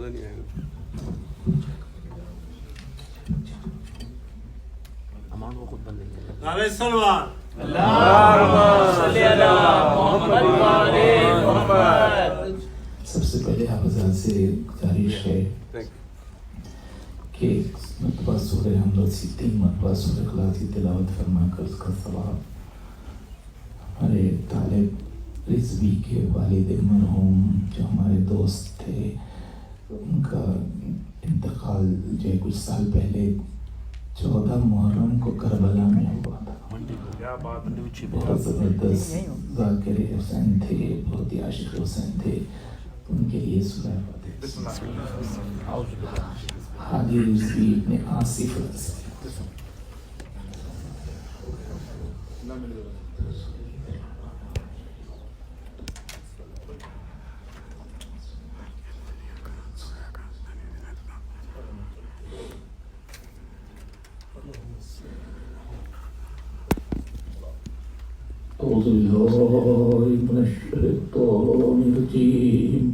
مزہ نہیں آئے گا. امان کو خود بندے نعرہ سلوات. سب سے پہلے حافظات سے گزارش ہے کہ مرتبہ سورہ حمد 3 مرتبہ سورہ اخلاص کی تلاوت فرما کر اس کا ثواب ہمارے طالب رضوی کے والد مرحوم جو ہمارے دوست تھے، ان کا انتقال جو ہے کچھ سال پہلے 14 محرم کو کربلا میں ہوا تھا. بہت زبردست ذاکر حسین تھے، بہت ہی عاشق حسین تھے. ان کے لیے سورہ فاتحہ. حاجی رضوی ابن آصف أعوذ بالله من الشيطان الرجيم.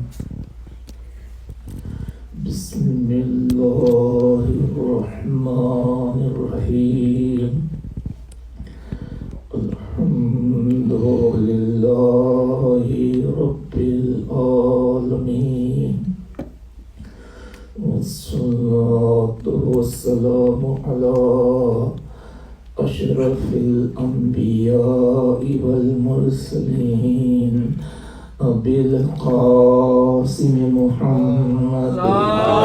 بسم الله الرحمن الرحيم. الحمد لله رب العالمين، والصلاة والسلام على أشرف الأنبياء والمرسلين أبي القاسم محمد وعلى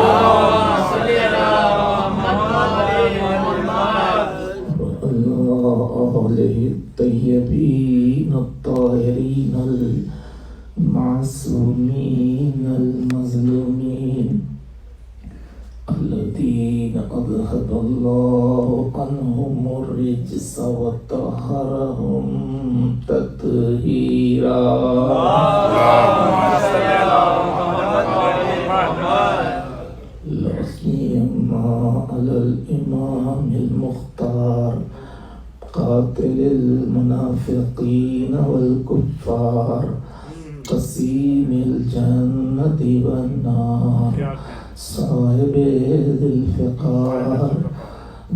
آله الطيبين الطاهرين المعصومين المظلومين الذين أذهب الله عنهم الرجس وطهرهم تطهيرا. لا سيما على الإمام المختار قاتل المنافقين والكفار قسيم الجنة والنار صاحب ذي الفقار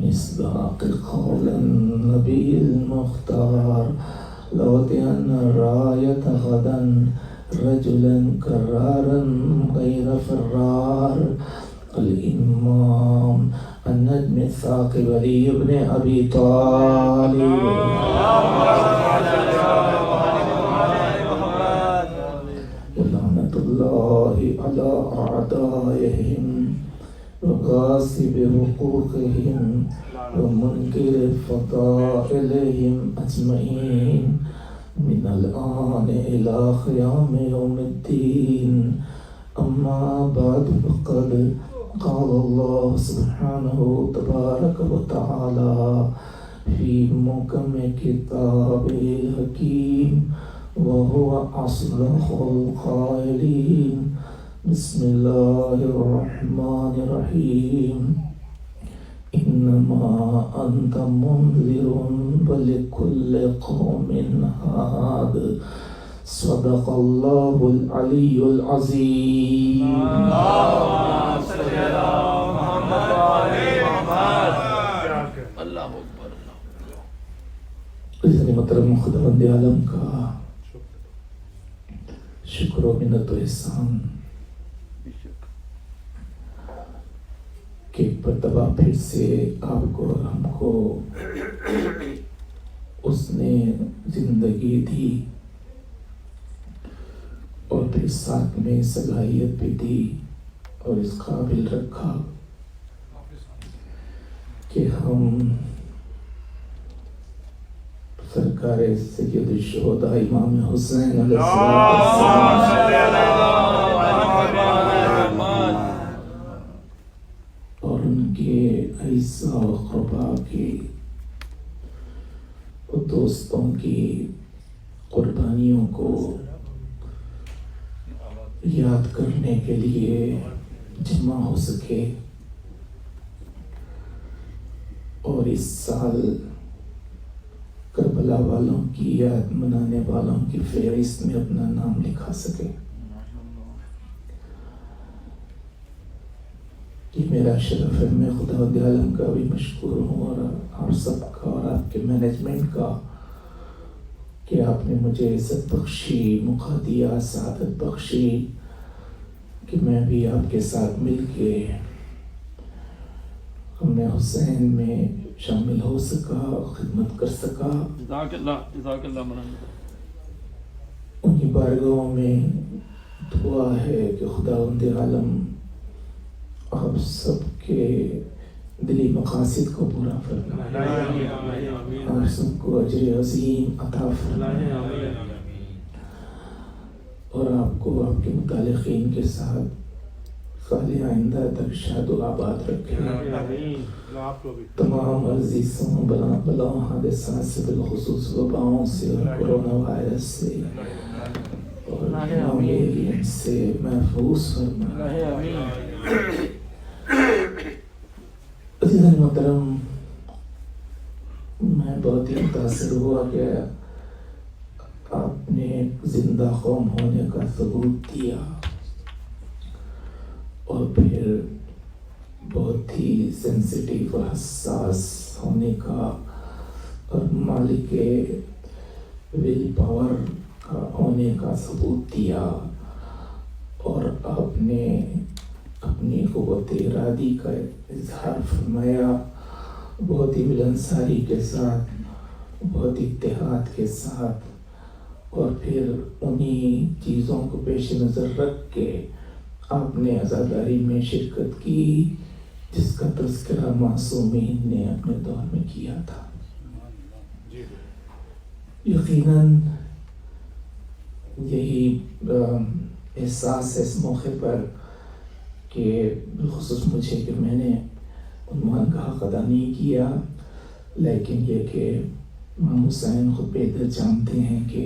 مصداق قول النبي المختار. لأوطئن الراية غدا رجلا كرارا غير فرار. الإمام النجم الثاقب علي بن أبي طالب ولعنة الله على أعدائهم وغاصب حقوقهم ومنكر فضائلهم أجمعين من الآن إلى قيام يوم الدين. أما بعد فقد قال الله سبحانه تبارك وتعالى في محكم كتابه الحكيم وهو أصدق القائلين. بسم الله الرحمن الرحيم. إنما أنت منذر ولكل قوم هاد. صدق الله العلي العظيم. اللهم صل على محمد وعلى محمد. اللہ اکبر. اس محترم خداوند عالم کا شکر و منت و احسان کہ ایک مرتبہ پھر سے آپ کو اور ہم کو اس نے زندگی دی اور پھر ساتھ میں صلاحیت بھی دی اور اس قابل رکھا کہ ہم سرکار سید الشہداء امام حسین علیہ السلام اور ان کے اعزاء و اقربا کی اور دوستوں کی قربانیوں کو یاد کرنے کے لیے جمع ہو سکے اور اس سال کربلا والوں کی یاد منانے والوں کی فہرست میں اپنا نام لکھا سکے. یہ میرا شرف ہے، میں خدا عالم کا بھی مشکور ہوں اور آپ سب کا اور آپ کے مینجمنٹ کا کہ آپ نے مجھے عزت بخشی، موقع دیا، سعادت بخشی کہ میں بھی آپ کے ساتھ مل کے ہم حسین میں شامل ہو سکا، خدمت کر سکا۔ جزاک اللہ مولانا۔ انہی بارگاہوں میں دعا ہے کہ خداوند عالم آپ سب کے دلی مقاصد کو پورا فرمائے، آپ سب کو اجر عظیم عطا فرمائے اور آپ کو آپ کے متعلقین کے ساتھ سال آئندہ تک شاد و آباد رکھے۔ تمام عزیزوں بلاؤں حادثات سے، بالخصوص وباؤں سے اور کرونا وائرس سے اور معمولیت سے محفوظ فرمائے۔ عزیزان محترم، میں بہت ہی متاثر ہوا کہ آپ نے زندہ قوم ہونے کا ثبوت دیا اور پھر بہت ہی سینسیٹیو اور حساس ہونے کا اور مالک ول پاور کا ہونے کا ثبوت دیا اور آپ نے اپنی قوت ارادی کا اظہار فرمایا، بہت ہی ملنساری کے ساتھ، بہت اتحاد کے ساتھ، اور پھر انہی چیزوں کو پیش نظر رکھ کے آپ نے عزاداری میں شرکت کی جس کا تذکرہ معصومین نے اپنے دور میں کیا تھا۔ یقیناً یہی احساس ہے اس موقع پر کہ بالخصوص مجھے کہ میں نے عنوان کا حق ادا نہیں کیا، لیکن یہ کہ امام حسین خود بہتر جانتے ہیں کہ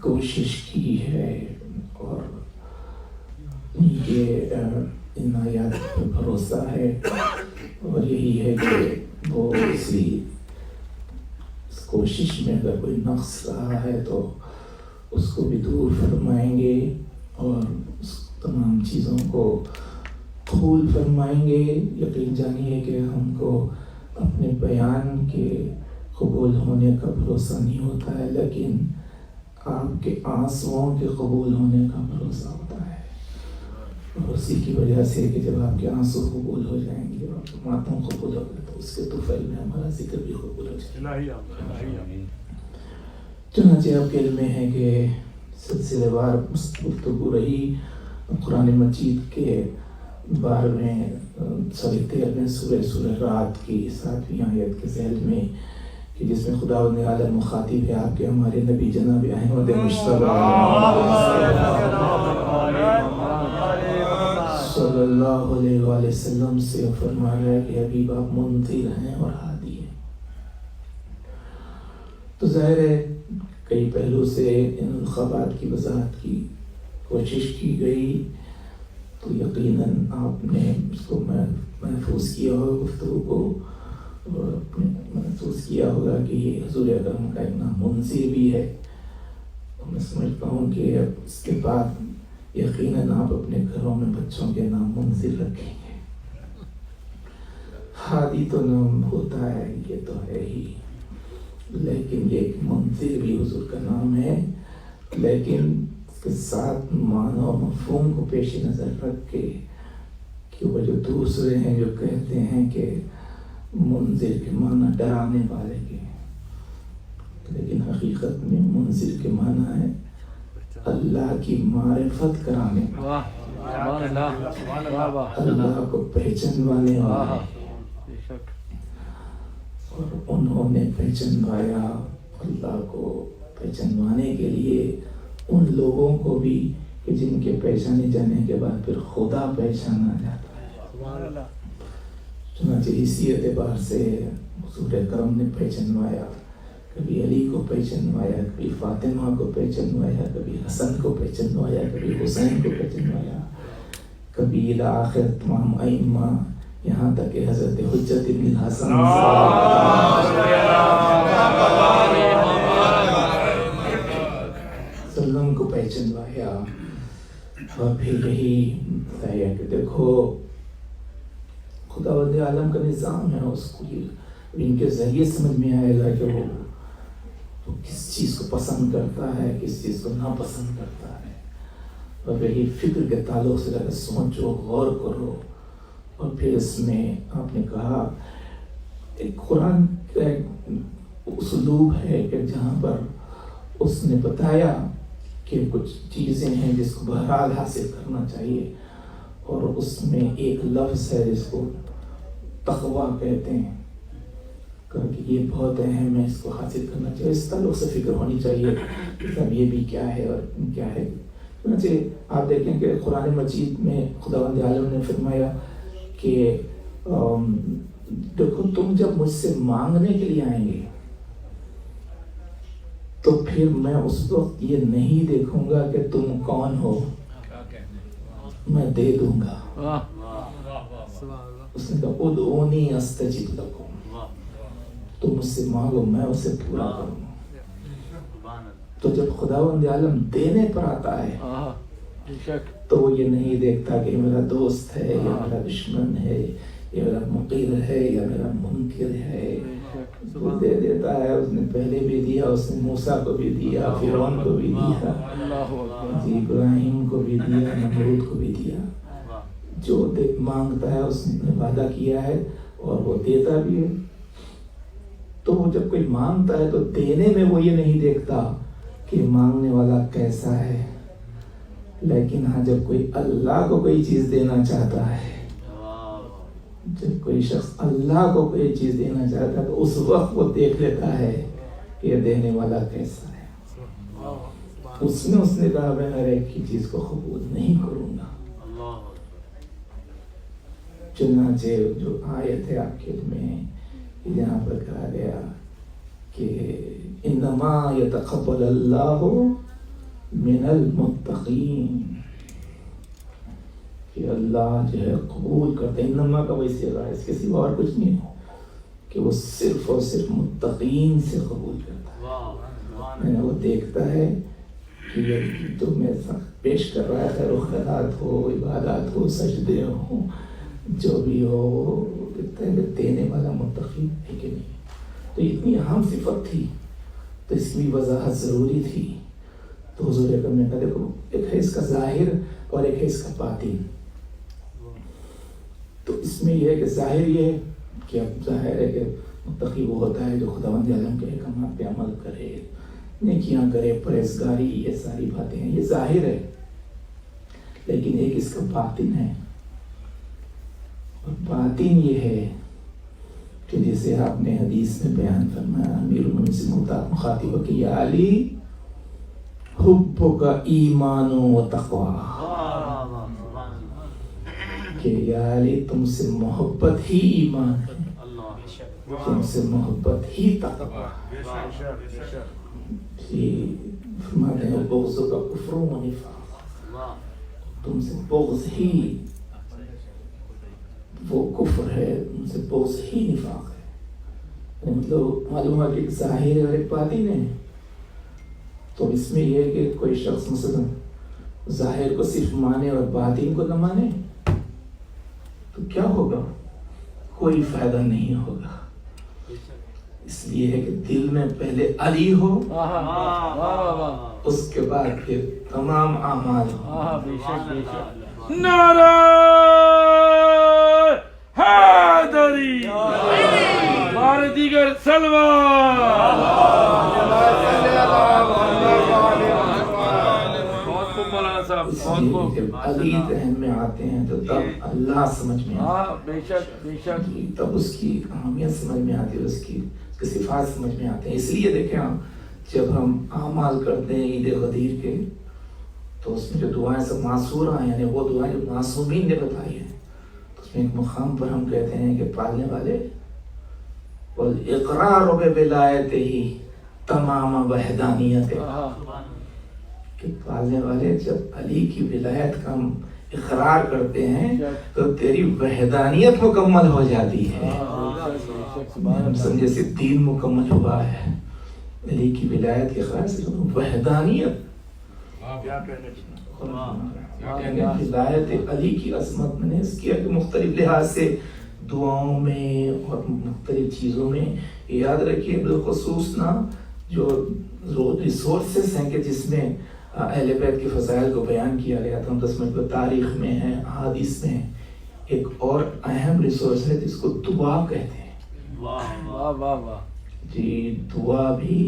کوشش کی ہے اور یہ ان آیات پر بھروسہ ہے اور یہی ہے کہ وہ اسی اس کوشش میں اگر کوئی نقص رہا ہے تو اس کو بھی دور فرمائیں گے اور اس تمام چیزوں کو قبول فرمائیں گے۔ یقین جانیے کہ ہم کو اپنے بیان کے قبول ہونے کا بھروسہ نہیں ہوتا ہے، لیکن آپ کے آنسوؤں کے قبول ہونے کا بھروسہ ہوتا ہے، اور اسی کی وجہ سے کہ جب آپ کے آنسو قبول ہو جائیں گے اور آپ کے ماتم قبول ہو گئے تو اس کے طفیل میں ہمارا ذکر بھی قبول ہو جائے گا۔ چنانچہ آپ کے علم میں ہے کہ سلسلے وار گفتگو رہی قرآن مجید کے 13ویں سورہ رات کی 7ویں آیت کے ذیل میں کہ جس میں خداوند عالم مخاطب ہے آپ کے ہمارے نبی جناب احمد مصطفیٰ صلی اللہ علیہ وآلہ وسلم سے فرما رہا ہے کہ حبیب آپ منذر ہیں اور ہادی ہیں۔ تو ظاہر ہے کئی پہلو سے ان انتخابات کی وضاحت کی کوشش کی گئی، تو یقیناً آپ نے اس کو محفوظ کیا ہوگا، گفتگو کو محفوظ کیا ہوگا کہ یہ حضور اکرم کا ایک نام منذر بھی ہے۔ میں سمجھتا ہوں کہ اب اس کے بعد یقیناً آپ اپنے گھروں میں بچوں کے نام منذر رکھیں گے۔ ہادی تو نام ہوتا ہے، یہ تو ہے ہی، لیکن یہ ایک منذر بھی حضور کا نام ہے، لیکن اس کے ساتھ معنی و مفہوم کو پیش نظر رکھ کے کہ وہ جو دوسرے ہیں جو کہتے ہیں کہ منذر کے معنی ڈرانے والے کے، لیکن حقیقت میں منذر کے معنی ہے اللہ کی معرفت کرانے والا، اللہ کو پہچانوانے والا، اور انہوں نے پہچانوایا اللہ کو پہچانوانے کے لیے ان لوگوں کو بھی کہ جن کے پہچانے جانے کے بعد پھر خدا پہچانا جاتا ہے۔ چنانچہ اسی اعتبار سے حضور اکرم نے پہچانوایا، کبھی علی کو پہچانوایا، کبھی فاطمہ کو پہچانوایا، کبھی حسن کو پہچانوایا، کبھی حسین کو پہچانوایا، کبھی الی آخر تمام ائمہ، یہاں تک کہ حضرت حجت ابن الحسن وسلم کو پہچانوایا۔ اور پھر یہی ہے کہ دیکھو خداوند عالم کا نظام ہے، اس کو ان کے ذریعے سمجھ میں آئے گا کہ وہ کس چیز کو پسند کرتا ہے، کس چیز کو ناپسند کرتا ہے۔ اور یہی فکر کے تعلق سے ذرا سوچو، غور کرو۔ اور پھر اس میں آپ نے کہا ایک قرآن کا ایک اسلوب ہے کہ جہاں پر اس نے بتایا کہ کچھ چیزیں ہیں جس کو بہرحال حاصل کرنا چاہیے، اور اس میں ایک لفظ ہے جس کو تقویٰ کہتے ہیں کہ یہ بہت اہم ہے، اس کو حاصل کرنا چاہیے، اس تعلق سے فکر ہونی چاہیے کہ اب یہ بھی کیا ہے اور کیا ہے۔ چنانچہ آپ دیکھیں کہ قرآن مجید میں خداوند عالم نے فرمایا کہ دیکھو تم جب مجھ سے مانگنے کے لیے آئیں گے تو پھر میں اس وقت یہ نہیں دیکھوں گا کہ تم کون ہو، میں دے دوں گا۔ اس نے کہا ادعونی استجب لکم، تم مجھ سے مانگو میں اسے پورا کروں۔ تو جب خداوند عالم دینے پر آتا ہے تو وہ یہ نہیں دیکھتا کہ میرا دوست ہے یا میرا دشمن ہے یا میرا مقیر ہے یا میرا منکر ہے، وہ دے دیتا ہے۔ اس نے پہلے بھی دیا، اس نے موسیٰ کو بھی دیا، فرعون کو بھی دیا، ابراہیم کو بھی دیا، نمرود کو بھی دیا۔ جو مانگتا ہے اس نے وعدہ کیا ہے اور وہ دیتا بھی ہے۔ تو وہ جب کوئی مانگتا ہے تو دینے میں وہ یہ نہیں دیکھتا کہ مانگنے والا کیسا ہے، لیکن ہاں جب کوئی اللہ کو کوئی چیز دینا چاہتا ہے، جب کوئی شخص اللہ کو کوئی چیز دینا چاہتا ہے تو اس وقت وہ دیکھ لیتا ہے کہ یہ دینے والا کیسا ہے۔ اس نے کہا میں ہر ایک کی چیز کو قبول نہیں کروں گا۔ چنانچہ جو آیت ہے آخر میں یہاں پر کہا گیا کہ انما یتقبل اللہ من المتقین، کہ اللہ جو ہے قبول کرتے، انما کا وہی صیغہ ہے، اس کے سوا اور کچھ نہیں ہے، کہ وہ صرف اور صرف متقین سے قبول کرتا ہے۔ وہ دیکھتا ہے کہ یہ جو میں پیش کر رہا ہے خیر و خیرات ہو، عبادات ہو، سجدے ہوں، جو بھی ہو، وہ دیکھتا ہے کہ دینے والا متقی ہے کہ نہیں۔ تو اتنی اہم صفت تھی تو اس کی وضاحت ضروری تھی۔ تو حضور اکرم نے کہا دیکھو ایک ہے اس کا ظاہر اور ایک ہے اس کا باطن۔ تو اس میں یہ ہے کہ ظاہر یہ ہے کہ اب ظاہر ہے کہ متقی وہ ہوتا ہے جو خداوند عالم کے احکامات پہ عمل کرے، نیکیاں کرے، پرہیزگاری، یہ ساری باتیں ہیں، یہ ظاہر ہے۔ لیکن ایک اس کا باطن ہے، اور باطن یہ ہے کہ جسے آپ نے حدیث میں بیان فرمایا، امیر المومنین سے مخاطب ہو کہ یا علی حبک ایمان و تقوی، کہ یا علی تم سے محبت ہی ایمان ہے، تم سے محبت ہی تقوی۔ فرماتے ہیں بغض کا کفر و نفاق، تم سے بغض ہی وہ کفر ہے، تم سے بغض ہی نفاق ہے۔ مطلب معلوم ہے کہ ظاہر اور ایک باطن ہے۔ تو اس میں یہ ہے کہ کوئی شخص مثلا ظاہر کو صرف مانے اور باطن کو نہ مانے تو کیا ہوگا؟ کوئی فائدہ نہیں ہوگا۔ اس لیے ہے کہ دل میں پہلے علی ہو، اس کے بعد پھر تمام اعمال ہو۔ نعرہ حیدری، بار دیگر سلوات۔ بہت خوب مولانا صاحب، بہت خوب۔ جب علی ذہن میں آتے ہیں تو تب اللہ سمجھ میں آتا ہے، بے شک بے شک، تب اس کی اہمیت سمجھ میں آتی ہے، اس کی صفات سمجھ میں آتے ہیں۔ اس لیے دیکھیں آپ جب ہم اعمال کرتے ہیں عید غدیر کے تو اس میں جو دعائیں سب معصورہ ہیں، یعنی وہ دعائیں جو معصومین نے بتائی ہیں، تو اس میں ایک مقام پر ہم کہتے ہیں کہ پالنے والے والاقرار بولایتہ تمام وحدانیت، کہ پالنے والے جب علی کی ولایت کا ہم اقرار کرتے ہیں تو تیری وحدانیت مکمل ہو جاتی ہے۔ ہم سمجھے سے دین مکمل ہوا ہے علی کی ولایت کے اقرار سے، وحدانیت ہدایت علی کی عظمت میں نے اس کیا کہ مختلف لحاظ سے دعاؤں میں اور مختلف چیزوں میں یاد رکھیے، بالخصوص نا جو ریسورسز ہیں کہ جس میں اہل بیت کے فضائل کو بیان کیا گیا تھا، 10 منٹ کو تاریخ میں ہے، احادیث میں ہے، ایک اور اہم ریسورس ہے جس کو دعا کہتے ہیں۔ واہ واہ واہ واہ جی دعا بھی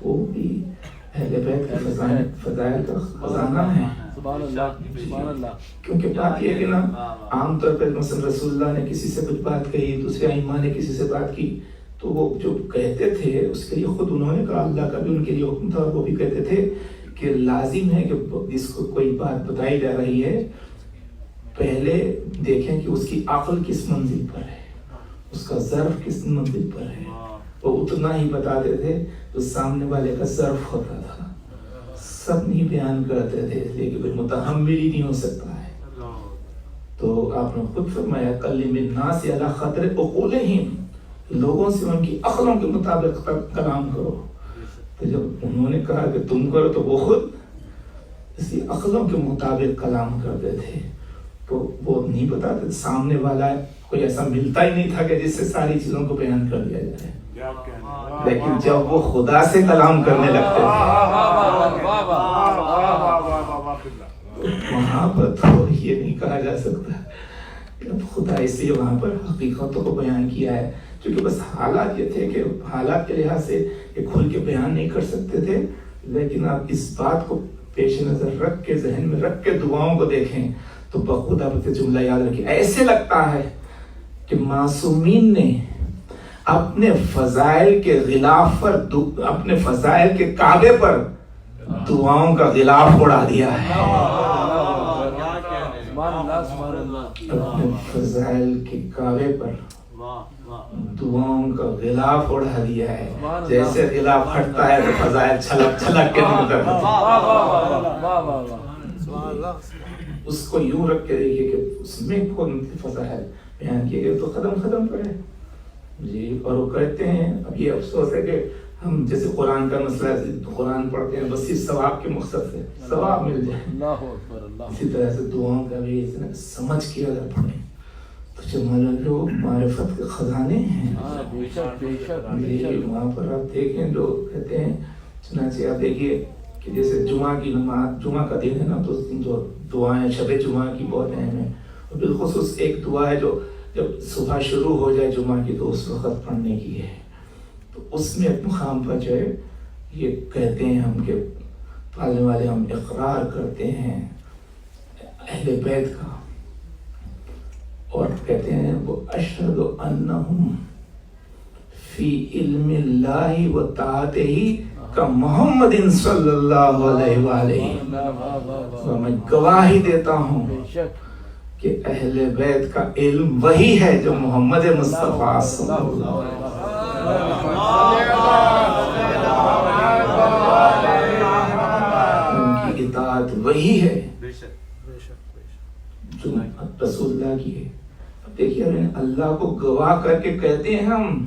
وہ بھی اہل بیت کے فضائل کا خزانہ ہے۔ سبحان اللہ سبحان اللہ۔ کیونکہ بات یہ ہے کہ نا عام طور پر مثلا رسول اللہ نے کسی سے کچھ بات کہی، دوسرے ائمہ نے کسی سے بات کی، تو وہ جو کہتے تھے اس کے لیے خود انہوں نے کہا، اللہ کا بھی ان کے لیے حکم تھا، اور وہ بھی کہتے تھے کہ لازم ہے کہ جس کو کوئی بات بتائی جا رہی ہے پہلے دیکھیں کہ اس کی عقل کس منزل پر ہے، اس کا ظرف کس منزل پر ہے۔ وہ اتنا ہی بتاتے تھے جو سامنے والے کا ظرف ہوتا تھا، سب نہیں بیان کرتے تھے، اس لیے کہ کوئی متحمل ہی نہیں ہو سکتا ہے۔ تو آپ نے خود فرمایا کلم الناس علی قدر عقولہم، لوگوں سے ان کی عقلوں کے مطابق کلام کرو۔ تو جب انہوں نے کہا کہ تم کرو تو وہ خود اسی عقلوں کے مطابق کلام کرتے تھے۔ تو وہ نہیں بتاتے، سامنے والا کوئی ایسا ملتا ہی نہیں تھا کہ جس سے ساری چیزوں کو بیان کر دیا جائے، لیکن جب وہ خدا سے کلام کرنے لگتے تھے وہاں پر تو یہ نہیں کہا جا سکتا کہ اب خدا اس لیے وہاں پر حقیقتوں کو بیان کیا ہے، کیونکہ بس حالات یہ تھے کہ حالات کے لحاظ سے یہ کھل کے بیان نہیں کر سکتے تھے۔ لیکن آپ اس بات کو پیش نظر رکھ کے، ذہن میں رکھ کے دعاؤں کو دیکھیں تو بخدا بخود جملہ یاد رکھیں، ایسے لگتا ہے کہ معصومین نے اپنے فضائل کے غلاف پر، اپنے فضائل کے کعبے پر دعاؤں کا غلاف اڑا دیا ہے۔ اپنے فضائل کے کعبے پر دعاؤں کا غلاف اڑا دیا ہے، جیسے غلاف ہٹتا ہے تو فضائل چھلک چھلک کے نکلتے ہیں۔ اس کو یوں رکھ کے دیکھیے کہ اس میں کون سی فضائل بیان کیے گئے تو ختم پر ہے جی۔ اور وہ کہتے ہیں، اب یہ افسوس ہے کہ ہم جیسے قرآن کا مسئلہ ہے، قرآن پڑھتے ہیں بس صرف ثواب کے مقصد سے ثواب مل جائے، اسی طرح سے دعاؤں کا بھی سمجھ کے اگر پڑھیں تو جو معرفت کے خزانے ہیں وہاں پر آپ دیکھیں جو کہتے ہیں، چنانچہ آپ دیکھیے کہ جیسے جمعہ کی نماز، جمعہ کا دن ہے نا، تو اس دن جو دعائیں شب جمعہ کی بہت اہم ہیں، اور بالخصوص ایک دعا ہے جو جب صبح شروع ہو جائے جمعہ کی تو اس وقت پڑھنے کی ہے۔ تو اس میں ایک مقام پر جو ہے یہ کہتے ہیں ہم کہ پالنے والے ہم اقرار کرتے ہیں اہل بیت کا، اور کہتے ہیں وہ اشہد انہم فی علم اللہ و طاعتہ کا محمد صلی اللہ علیہ وآلہ، اور میں گواہی دیتا ہوں کہ اہل بیت کا علم وہی ہے جو محمد مصطفیٰ صلی اللہ علیہ وسلم، ان کی اطاعت وہی ہے جو رسول اللہ کی ہے۔ اب دیکھیے اللہ کو گواہ کر کے کہتے ہیں ہم،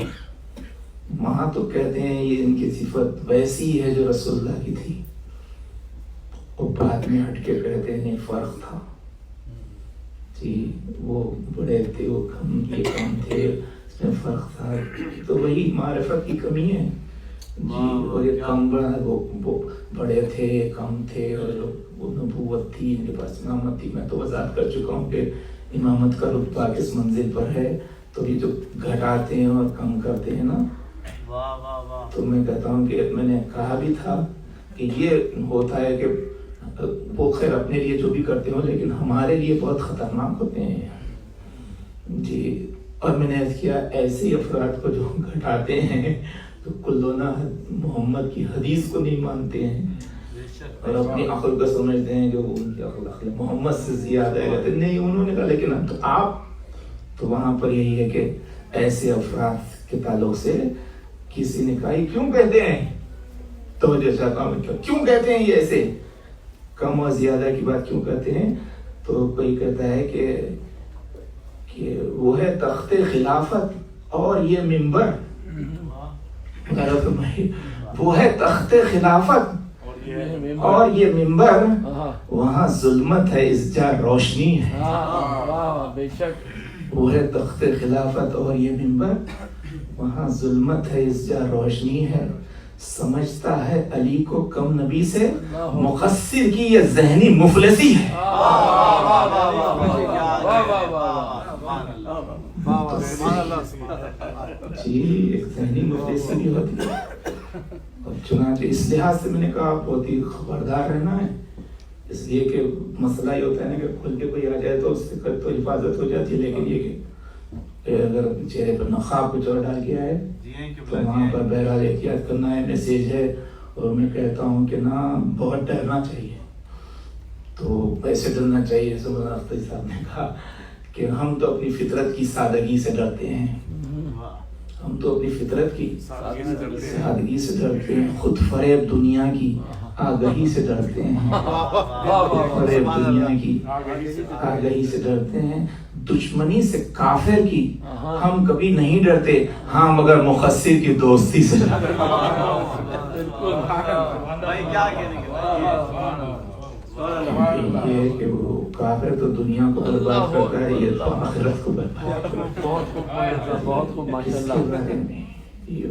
وہاں تو کہتے ہیں یہ ان کی صفت ویسی ہے جو رسول اللہ کی تھی، اور بعد میں ہٹ کے کہتے ہیں نہیں فرق تھا جی، وہ بڑے تھے، وہ کم تھے، اس میں فرق تھا۔ تو وہی معرفت کی کمی ہے جی، اور یہ کم بڑا وہ بڑے تھے کم تھے، اور وہ نبوت تھی ان کے پاس، امامت تھی۔ میں تو وضاحت کر چکا ہوں کہ امامت کا رتبہ کس منزل پر ہے، تو یہ جو گھٹاتے ہیں اور کم کرتے ہیں نا، تو میں کہتا ہوں کہ میں نے کہا بھی تھا کہ یہ ہوتا ہے کہ وہ خیر اپنے لیے جو بھی کرتے ہوں لیکن ہمارے لیے بہت خطرناک ہوتے ہیں جی۔ اور میں نے عرض کیا ایسے افراد کو جو گھٹاتے ہیں تو کلنا محمد کی حدیث کو نہیں مانتے ہیں اور اپنی عقل کو سمجھتے ہیں کہ وہ ان کی عقل محمد سے زیادہ ہے، کہتے نہیں انہوں نے کہا، لیکن آپ تو وہاں پر یہی ہے کہ ایسے افراد کے تعلق سے کسی نے کہا کیوں کہتے ہیں، توجہ چاہتا ہوں کیوں کہتے ہیں یہ ایسے کم اور زیادہ کی بات کیوں کہتے ہیں، تو کوئی کہتا ہے کہ وہ ہے تخت خلافت اور یہ منبر، وہ ہے تخت خلافت اور یہ ممبر وہاں ظلمت ہے، اس جا روشنی ہے. بے شک. وہ ہے تخت خلافت اور یہ ممبر، وہاں ظلمت ہے اس جا روشنی ہے. سمجھتا ہے علی کو کم نبی سے، مقصر کی یہ ذہنی مفلسی ہے. جی ایک ذہنی مفلسی بھی ہوتی ہے. اور چنانچہ اس لحاظ سے میں نے کہا بہت ہی خبردار رہنا ہے، اس لیے کہ مسئلہ یہ ہوتا ہے نا کہ کھل کے کوئی آ جائے تو اس سے تو حفاظت ہو جاتی ہے، لیکن یہ کہ اگر چہرے پر نقاب کچھ اور ڈال کے آئے تو وہاں پر بہرحال احتیاط کرنا ہے. میسیج ہے اور میں کہتا ہوں کہ نا بہت ڈرنا چاہیے. تو ایسے ڈرنا چاہیے جیسے مولانا اختری صاحب نے کہا کہ ہم تو اپنی فطرت کی سادگی سے ڈرتے ہیں، ہم تو اپنی فطرت کی سادگی سے ڈرتے ہیں، خود فریب دنیا کی آگہی سے ڈرتے ہیں، خود فریب دنیا کی آگہی سے ڈرتے ہیں. دشمنی سے کافر کی ہم کبھی نہیں ڈرتے، ہاں مگر مقصر کی دوستی سے ڈرتے ہیں. یہ کہ وہ کافر تو دنیا کو برباد کرتا ہے، یہ تو آخرت کو برباد کرتا ہے. بہت خوب ماشاءاللہ.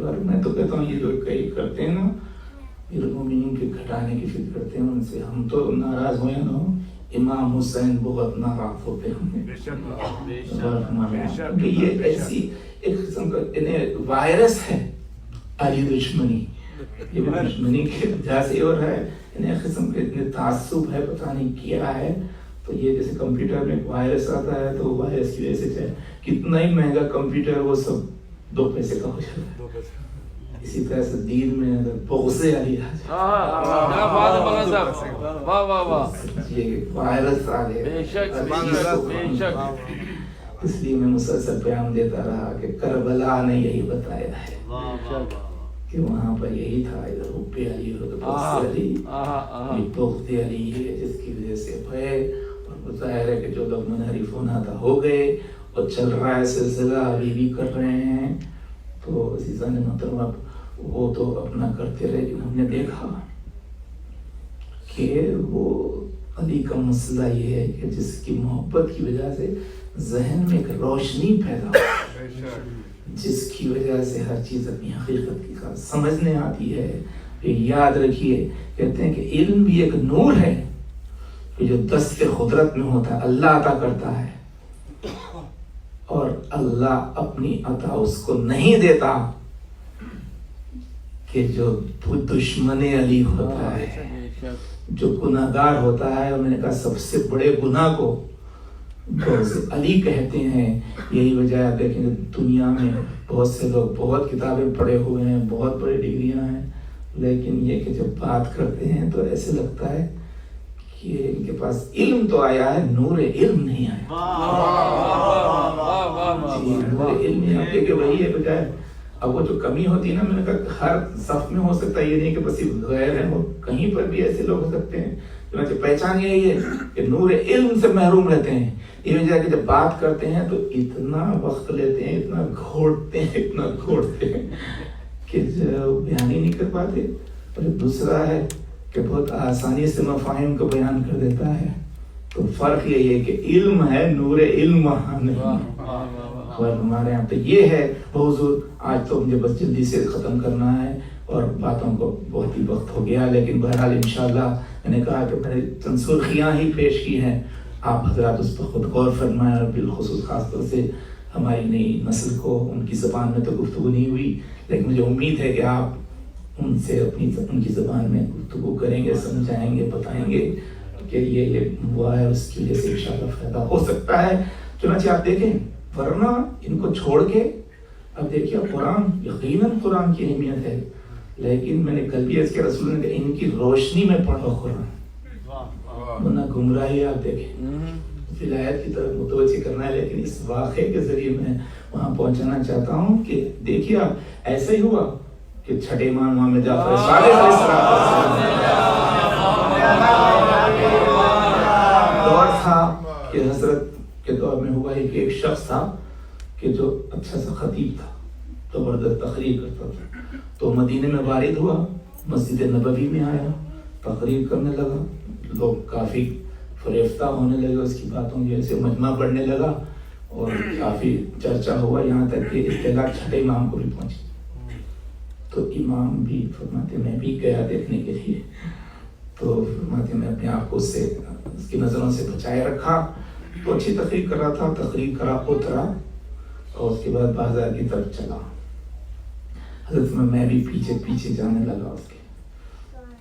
اور میں تو کہتا ہوں یہ جو کئی کرتے ہیں نا مومنین کے گھٹانے کی فکر کرتے ہیں، ان سے ہم تو ناراض ہوئے نا. امام حسین بہت ناراض ہوتے ہیں کہ یہ ایسی ایک قسم کا وائرس ہے علی دشمنی. یہ دشمنی کے وجہ سے اور ہے انہیں قسم کے تعصب ہے، پتہ نہیں کیا ہے. تو یہ جیسے کمپیوٹر میں وائرس آتا ہے تو وائرس کی وجہ سے چاہے کتنا ہی مہنگا کمپیوٹر وہ سب 2 پیسے کا ہو جاتا ہے. اسی طرح سے دین میں اگر بغض علی یہ وائرس آ گیا، اس لیے میں مسلسل پیغام دیتا رہا کہ کربلا نے یہی بتایا ہے کہ وہاں پر یہی تھا، ادھر حب علی اور بغض علی. یہ بغض علی ہے جس کی وجہ سے ہے، اور ظاہر ہے کہ جو لوگ منحرف ہونا تھا ہو گئے اور چل رہا ہے سلسلہ ابھی بھی کر رہے ہیں. تو عزیزان محترم وہ تو اپنا کرتے رہے، لیکن ہم نے دیکھا کہ وہ علی کا مسئلہ یہ ہے کہ جس کی محبت کی وجہ سے ذہن میں ایک روشنی پیدا ہو، جس کی وجہ سے ہر چیز اپنی حقیقت کی سمجھنے آتی ہے. یاد رکھیے کہتے ہیں کہ علم بھی ایک نور ہے کہ جو دست قدرت میں ہوتا ہے، اللہ عطا کرتا ہے، اور اللہ اپنی عطا اس کو نہیں دیتا کہ جو دشمن علی ہوتا ہے، جو گناہگار ہوتا ہے. اور میں نے کہا سب سے بڑے گناہ کو علی کہتے ہیں. یہی وجہ ہے دیکھیں دنیا میں بہت سے لوگ بہت کتابیں پڑھے ہوئے ہیں، بہت بڑی ڈگریاں ہیں، لیکن یہ کہ جب بات کرتے ہیں تو ایسے لگتا ہے کہ ان کے پاس علم تو آیا ہے، نور علم نہیں آیا. نور علم نہیں آتے کہ وہی ہے بجائے. اب وہ جو کمی ہوتی ہے نا، میں نے کہا ہر صف میں ہو سکتا ہے، یہ نہیں کہ بس غیر ہے، وہ کہیں پر بھی ایسے لوگ ہو سکتے ہیں. چنانچہ پہچان یہی ہے کہ نور علم سے محروم رہتے ہیں. یہ وجہ ہے کہ جب بات کرتے ہیں تو اتنا وقت لیتے ہیں، اتنا گھوٹتے ہیں کہ جو بیان ہی نہیں کر پاتے. اور دوسرا ہے کہ بہت آسانی سے مفاہیم کو بیان کر دیتا ہے. تو فرق یہی ہے کہ علم ہے، نور علم وہاں نہیں. ہمارے یہاں تو یہ ہے. حضور آج تو مجھے بس جلدی سے ختم کرنا ہے اور باتوں کو بہت ہی وقت ہو گیا، لیکن بہرحال انشاءاللہ میں نے کہا کہ میں نے چند سرخیاں ہی پیش کی ہیں، آپ حضرات اس پر خود غور فرمائیں. اور بالخصوص خاص طور سے ہماری نئی نسل کو، ان کی زبان میں تو گفتگو نہیں ہوئی، لیکن مجھے امید ہے کہ آپ ان سے ان کی زبان میں گفتگو کریں گے، سمجھائیں گے، بتائیں گے کہ یہ ہوا ہے، اس کی وجہ سے انشاءاللہ فائدہ ہو سکتا ہے. چنانچہ آپ دیکھیں، ورنہ ان کو چھوڑ کے اب دیکھیے قرآن، یقیناً قرآن کی اہمیت ہے، لیکن میں نے کل بھی اس کے رسول نے کہا ان کی روشنی میں پڑھو قرآن، ورنہ گمراہی. آپ دیکھیں ولایت کی طرف متوجہ کرنا ہے، لیکن اس واقعے کے ذریعے میں وہاں پہنچانا چاہتا ہوں کہ دیکھیے آپ ایسا ہی ہوا کہ چھٹے امام محمد جعفر صادق علیہ السلام دور تھا کہ حضرت کے دور میں ہوا ہے کہ ایک شخص تھا کہ جو اچھا سا خطیب تھا، زبردست تقریر کرتا تھا. تو مدینے میں وارد ہوا، مسجد نبوی میں آیا، تقریر کرنے لگا، لوگ کافی فریفتہ ہونے لگے اس کی باتوں کی، جیسے مجمع پڑھنے لگا اور کافی چرچا ہوا، یہاں تک کہ اطلاع چھٹے امام کو بھی پہنچی۔ تو امام بھی فرماتے میں بھی گیا دیکھنے کے لیے، تو فرماتے میں اپنے آپ کو اس کی نظروں سے بچائے رکھا، تو اچھی تقریر کر رہا تھا، تقریر کرا اترا اور اس کے بعد بازار کی طرف چلا۔ حضرت میں بھی پیچھے جانے لگا اس کے،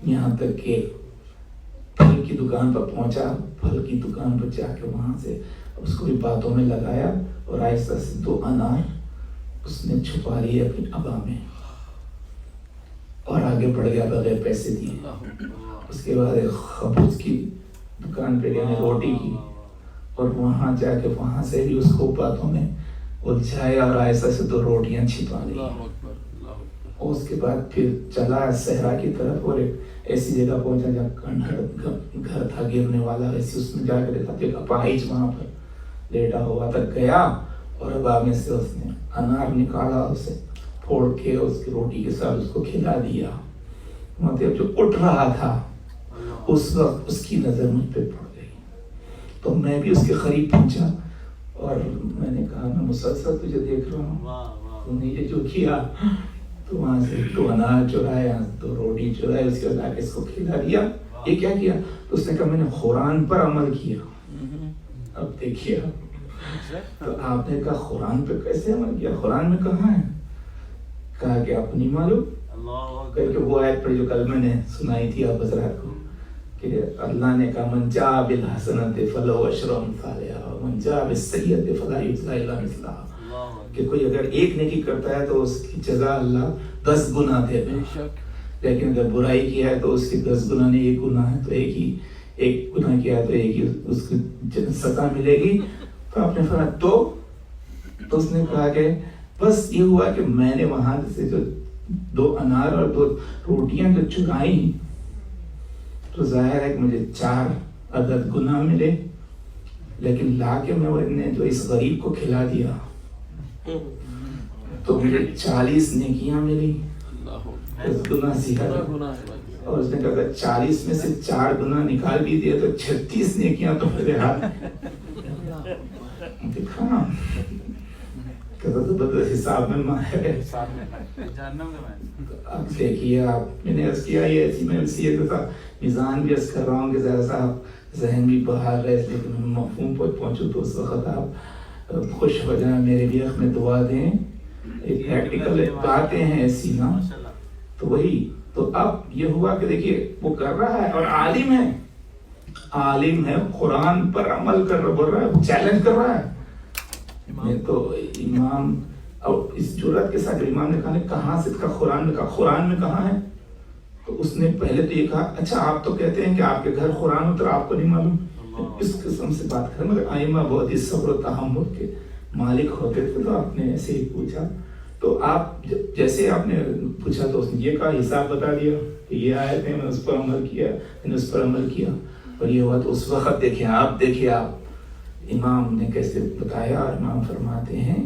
یہاں تک کہ پھل کی دکان پر پہنچا، پھل کی دکان پر جا کے وہاں سے اس کو بھی باتوں میں لگایا اور آہستہ سے 2 انار اس نے چھپا لیے اپنی عبا میں اور آگے بڑھ گیا بغیر پیسے دیے۔ اس کے بعد ایک خبز کی دکان پہ گئے، روٹی کی، اور وہاں جا کے وہاں سے بھی اس کو باتوں میں الجھایا اور آہستہ سے 2 روٹیاں چھپا لی۔ اور اس کے بعد پھر چلا صحرا کی طرف اور ایک ایسی جگہ پہنچا جہاں گھر تھا گرنے والا، ایسی اس میں جا کے دیکھا تو ایک اپاہج وہاں پر لیٹا ہوا تک گیا اور ابا میں سے اس نے انار نکالا، اسے پھوڑ کے اس کی روٹی کے ساتھ اس کو کھلا دیا۔ مطلب جو اٹھ رہا تھا اس وقت اس کی نظر مجھ پہ پڑ گئی، تو میں بھی اس کے قریب پہنچا اور میں نے کہا میں مسلسل تجھے دیکھ رہا ہوں، تو نے یہ جو کیا، تو وہاں سے 2 انار چرائے، 2 روٹی چرائے، اس کے بعد اس کو کھلا دیا۔ یہ کیا کیا؟ تو اس نے کہا میں نے قرآن پر عمل کیا۔ اب دیکھیے، تو آپ نے کہا قرآن پہ کیسے عمل کیا؟ قرآن میں کہاں ہے؟ کہا کہ آپ کو نہیں معلوم؟ کہ وہ آیت پر جو کل میں نے سنائی تھی آپ حضرات کو کہ اللہ نے کہا من جاء بالحسنۃ فلہ عشر امثالها ومن جاء بالسیئۃ فلا یجزی الا مثلها، کہ کوئی اگر ایک نیکی کرتا ہے تو اس کی جزا اللہ 10 گنا دے گا، لیکن اگر برائی کیا ہے تو اس کی 10 گنا نہیں، 1 گنا ہے تو ایک گناہ کیا ہے تو ایک ہی اس کی سزا ملے گی۔ تو آپ نے فرمایا تو اس نے کہا کہ بس یہ ہوا کہ میں نے وہاں سے جو 2 انار اور 2 روٹیاں جو چرائیں، تو ظاہر ہے کہ مجھے 4 عدد گناہ ملے، لیکن لا کے میں نے جو اس غریب کو کھلا دیا تو مجھے 40 نیکیاں ملی، 10 گنا زیادہ۔ اور اس نے کہا کہ 40 میں سے 4 گنا نکال بھی دیا تو 36 نیکیاں تو میرے ہاتھ۔ دیکھا حساب میں ماہر ہے۔ اب دیکھیے آپ، میں نے عرض کیا یہ ایسی میں وصیت تھا، میزان بھی عرض کر رہا ہوں کہ ذرا سا ذہن بھی بہار رہے، لیکن مفہوم پر پہنچو تو اس وقت آپ خوش ہو جائیں، میرے بھی حق میں دعا دیں۔ پریکٹیکل باتیں ہیں ایسی نا، تو وہی تو اب یہ ہوا کہ دیکھیے وہ کر رہا ہے اور عالم ہے، قرآن پر عمل کر رہا، بول رہا ہے، چیلنج کر رہا ہے۔ میں تو امام اور اس جرات کے ساتھ امام نے کہا کہاں سے کہا قرآن میں، کہا قرآن میں کہاں ہے؟ تو اس نے پہلے تو یہ کہا اچھا آپ تو کہتے ہیں کہ آپ کے گھر قرآن اترا، آپ کو نہیں معلوم؟ اس قسم سے بات کریں، مگر آئمہ بہت ہی صبر و تحمل کے مالک ہوتے تھے، تو آپ نے ایسے ہی پوچھا، تو آپ جیسے آپ نے پوچھا تو اس نے یہ کہا، حساب بتا دیا کہ یہ آیت ہے، میں اس پر عمل کیا، میں نے اس پر عمل کیا، اور یہ ہوا۔ تو اس وقت دیکھیں آپ امام نے کیسے بتایا، اور امام فرماتے ہیں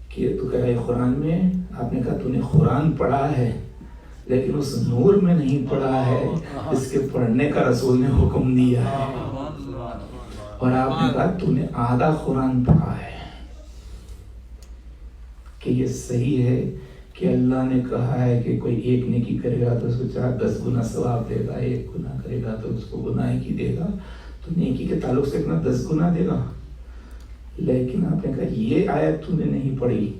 کہ تو کہہ رہے قرآن میں، آپ نے کہا تو نے قرآن پڑھا ہے لیکن اس نور میں نہیں پڑھا ہے اس کے پڑھنے کا رسول نے حکم دیا ہے، اور آپ نے کہا تو نے آدھا قرآن پڑھا ہے۔ کہ یہ صحیح ہے کہ اللہ نے کہا ہے کہ کوئی ایک نیکی کرے گا تو اس کو 10 گنا ثواب دے گا، 1 گناہ کرے گا تو اس کو گناہ کی دے گا، تو نیکی کے تعلق سے اتنا 10 گنا دے گا۔ لیکن آپ نے کہا یہ آیت تو نے نہیں پڑھی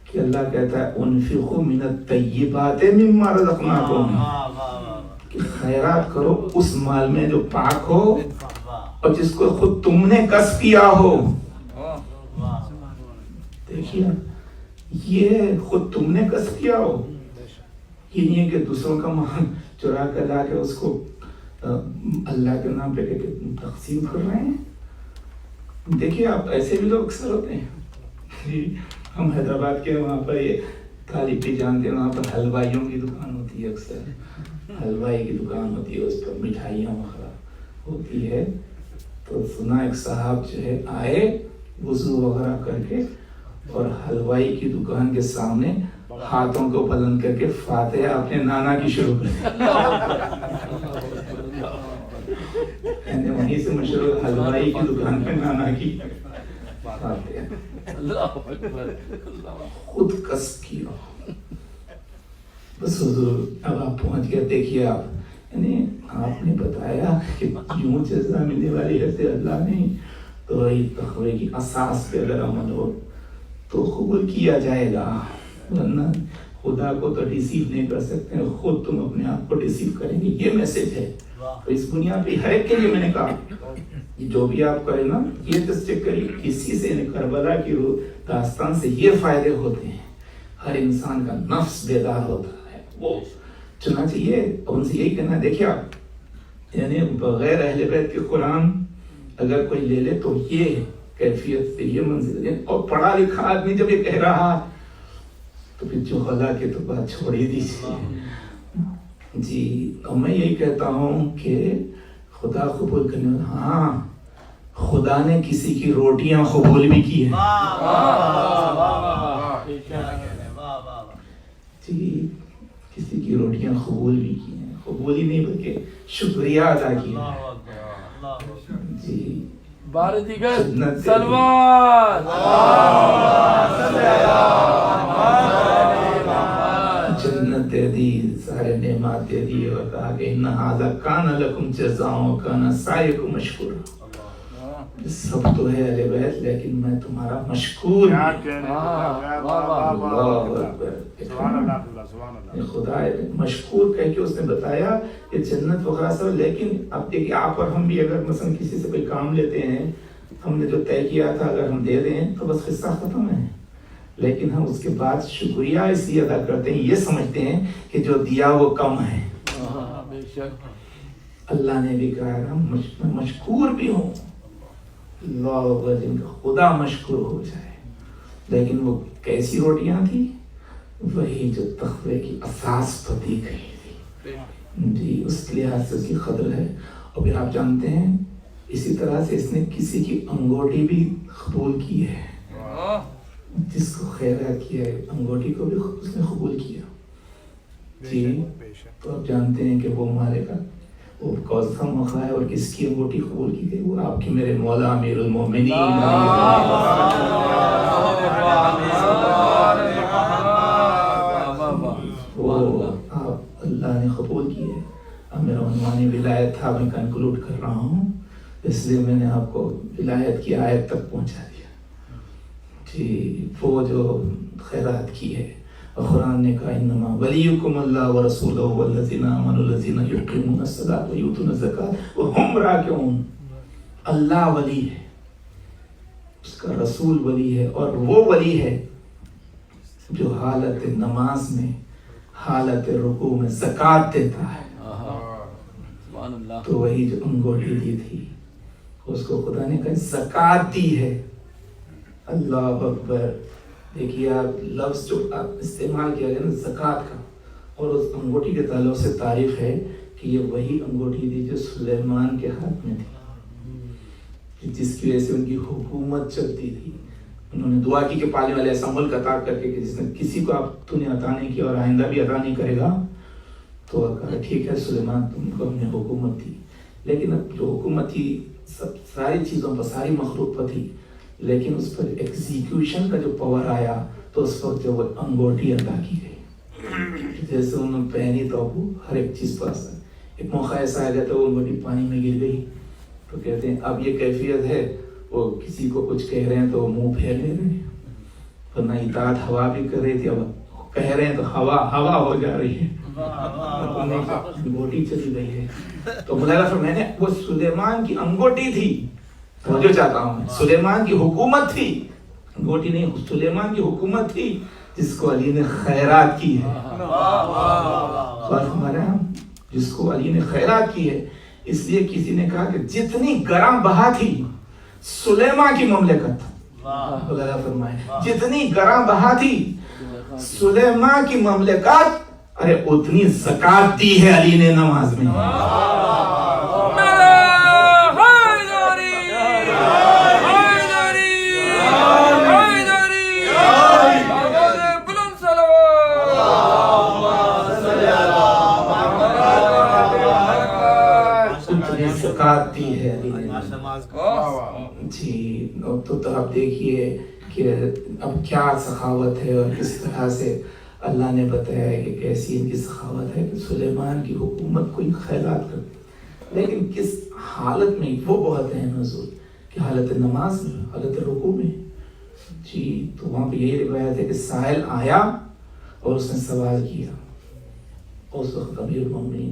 کہ اللہ کہتا ہے انفقوا من الطیبات مما رزقناکم، کہ خیرات کرو اس مال میں جو پاک ہو اور جس کو خود تم نے کسب کیا ہو۔ دیکھیے یہ خود تم نے کسب کیا ہو، یہ نہیں ہے کہ دوسروں کا مال چرا کر لا کے اس کو اللہ کے نام پہ تقسیم کر رہے ہیں۔ دیکھیے آپ ایسے بھی لوگ اکثر ہوتے ہیں، ہم حیدرآباد کے وہاں پر یہ طالب بھی جانتے ہیں، وہاں پر حلوائیوں کی دکان ہوتی ہے، اکثر حلوائی کی دکان ہوتی ہے، اس پر مٹھائیاں وغیرہ ہوتی ہے۔ تو سنا ایک صاحب جو ہے آئے وضو وغیرہ کر کے اور حلوائی کی دکان کے سامنے ہاتھوں کو بلند کر کے فاتحہ اپنے نانا کی شروع کر دی۔ نے وہیں سے مشہور حلوائی کی دکان پہ نانا کی اللہ اکبر، خود کس کیا. بس حضور اب آپ پہنچ گئے. دیکھیے آپ یعنی آپ نے بتایا کہ یوں جزا ملنے والی ہے سے اللہ نہیں، تو وہی تقوی کی اساس پہ اگر عمل ہو تو قبول کیا جائے گا، ورنہ خدا کو تو ڈیسیو نہیں کر سکتے، خود تم اپنے آپ کو ڈیسیو کریں گے. یہ میسج ہے. تو اس بنیاد پہ ہر ایک کے لیے میں نے کہا جو بھی آپ کریں نا یہ تصدیق کریے، کسی سے کربلا کی داستان سے یہ فائدے ہوتے ہیں، ہر انسان کا نفس بیدار ہوتا ہے. وہ چنانچہ یہ ان سے یہی کہنا، دیکھیں آپ یعنی بغیر اہل بیت کے قرآن اگر کوئی لے لے تو یہ کیفیت سے یہ منزل ہے. اور پڑھا لکھا آدمی جب یہ کہہ رہا تو پھر جو خلا کے تو بات چھوڑ ہی دیجیے. جی اور میں یہی کہتا ہوں کہ خدا قبول کرنے والا، ہاں خدا نے کسی کی روٹیاں قبول بھی کی ہیں. جی کسی کی روٹیاں قبول بھی کی ہیں، قبول ہی نہیں بلکہ شکریہ ادا کیا. جی بار دیگر سلمان جنت دے دی، سارے نعمات دے دی، اور کہا کہ ان ھذا کان لکم جزاء کان سعیکم مشکورا. سب تو ہے اہل بیت لیکن میں تمہارا مشکور خدا مشکور کہہ کے اس نے بتایا کہ جنت وغیرہ سب. لیکن اب دیکھیے آپ اور ہم بھی اگر مثلا کسی سے کوئی کام لیتے ہیں، ہم نے جو طے کیا تھا اگر ہم دے دیں تو بس قصہ ختم ہے. لیکن ہم اس کے بعد شکریہ اس لیے ادا کرتے ہیں، یہ سمجھتے ہیں کہ جو دیا وہ کم ہے. اللہ نے بھی کہا میں مشکور بھی ہوں. اللہ اکبر، جن کا خدا مشکور ہو جائے. لیکن وہ کیسی روٹیاں تھی؟ وہی جو تقوی کی اساس پر دی گئی تھی. جی اس لحاظ سے اس کی قدر ہے. اور پھر آپ جانتے ہیں اسی طرح سے اس نے کسی کی انگوٹھی بھی قبول کی ہے. جس کو خیرات کیا ہے انگوٹھی کو بھی اس نے قبول کیا. جی تو آپ جانتے ہیں کہ وہ مالک وہ کون سا موقع ہے اور کس کی انگوٹھی قبول کی گئی؟ وہ آپ کے میرے مولا امیر المومنین وہ آپ اللہ نے قبول کی ہے. اب میرا عنوان ولایت تھا، میں کنکلوڈ کر رہا ہوں، اس لیے میں نے آپ کو ولایت کی آیت تک پہنچا دیا. جی وہ جو خیرات کی ہے، قرآن نے کہا انما ولیکم اللہ ورسولہ والذین آمنوا الذین یقیمون الصلاۃ ویؤتون الزکاۃ وہم راکعون. اللہ ولی ہے، اس کا رسول ولی ہے، اور وہ ولی ہے جو حالت نماز میں، حالت رکوع میں زکوٰۃ دیتا ہے. تو وہی جو انگوٹھی دی تھی اس کو خدا نے کہا زکوٰۃ دی ہے. اللہ اکبر. دیکھیے آپ لفظ جو آپ استعمال کیا گیا نا زکوٰۃ کا، اور اس انگوٹھی کے تعلق سے تاریخ ہے کہ یہ وہی انگوٹھی تھی جو سلیمان کے ہاتھ میں تھی، جس کی وجہ سے ان کی حکومت چلتی تھی. انہوں نے دعا کی کہ پالنے والے ایسا ملک عطا کر کے کہ جس نے کسی کو آپ تو نے عطا نہیں کیا اور آئندہ بھی عطا نہیں کرے گا. تو کہا ٹھیک ہے سلیمان تم کو اپنی حکومت تھی، لیکن اب جو حکومت تھی سب ساری چیزوں پر، ساری مخلوق پر تھی، لیکن اس پر ایگزیکیوشن کا جو پاور آیا تو اس وقت جو وہ انگوٹھی عطا کی گئی. جیسے انہوں نے پہنی تو وہ ہر ایک چیز پر اثر. ایک موقع ایسا آ گیا تو وہ انگوٹھی پانی میں گر گئی. تو کہتے ہیں اب یہ کیفیت ہے، وہ کسی کو کچھ کہہ رہے ہیں تو وہ منہ پھیر لے رہے ہیں، ورنہ اطاعت ہوا بھی کر رہی تھی، اب کہہ رہے ہیں تو ہوا ہو جا رہی ہے، انگوٹھی چلی گئی ہے. تو بلایا پھر میں نے وہ سلیمان کی انگوٹھی تھی، توجہ چاہتا ہوں میں، سلیمان کی حکومت تھی، انگوٹھی نہیں، سلیمان کی حکومت تھی جس کو علی نے خیرات کی ہے. ہمارے ہم جس کو علی نے خیرات کی ہے. اس لیے کسی نے کہا کہ جتنی گراں بہا تھی سلیمان کی مملکت، خدا فرمائے جتنی گراں بہا تھی سلیمان کی مملکت، ارے اتنی زکوٰۃ دی ہے علی نے نماز میں. زکوٰۃ دی ہے جی تو آپ دیکھیے کہ اب کیا سخاوت ہے اور کس طرح سے اللہ نے بتایا کہ کیسی ان کی سخاوت ہے کہ سلیمان کی حکومت کو خیرات کرتے، لیکن کس حالت میں، وہ بہت اہم حضور کہ حالت نماز میں، حالت رکوع میں. جی تو وہاں پہ یہی روایت ہے کہ سائل آیا اور اس نے سوال کیا، اس وقت امیر المومنین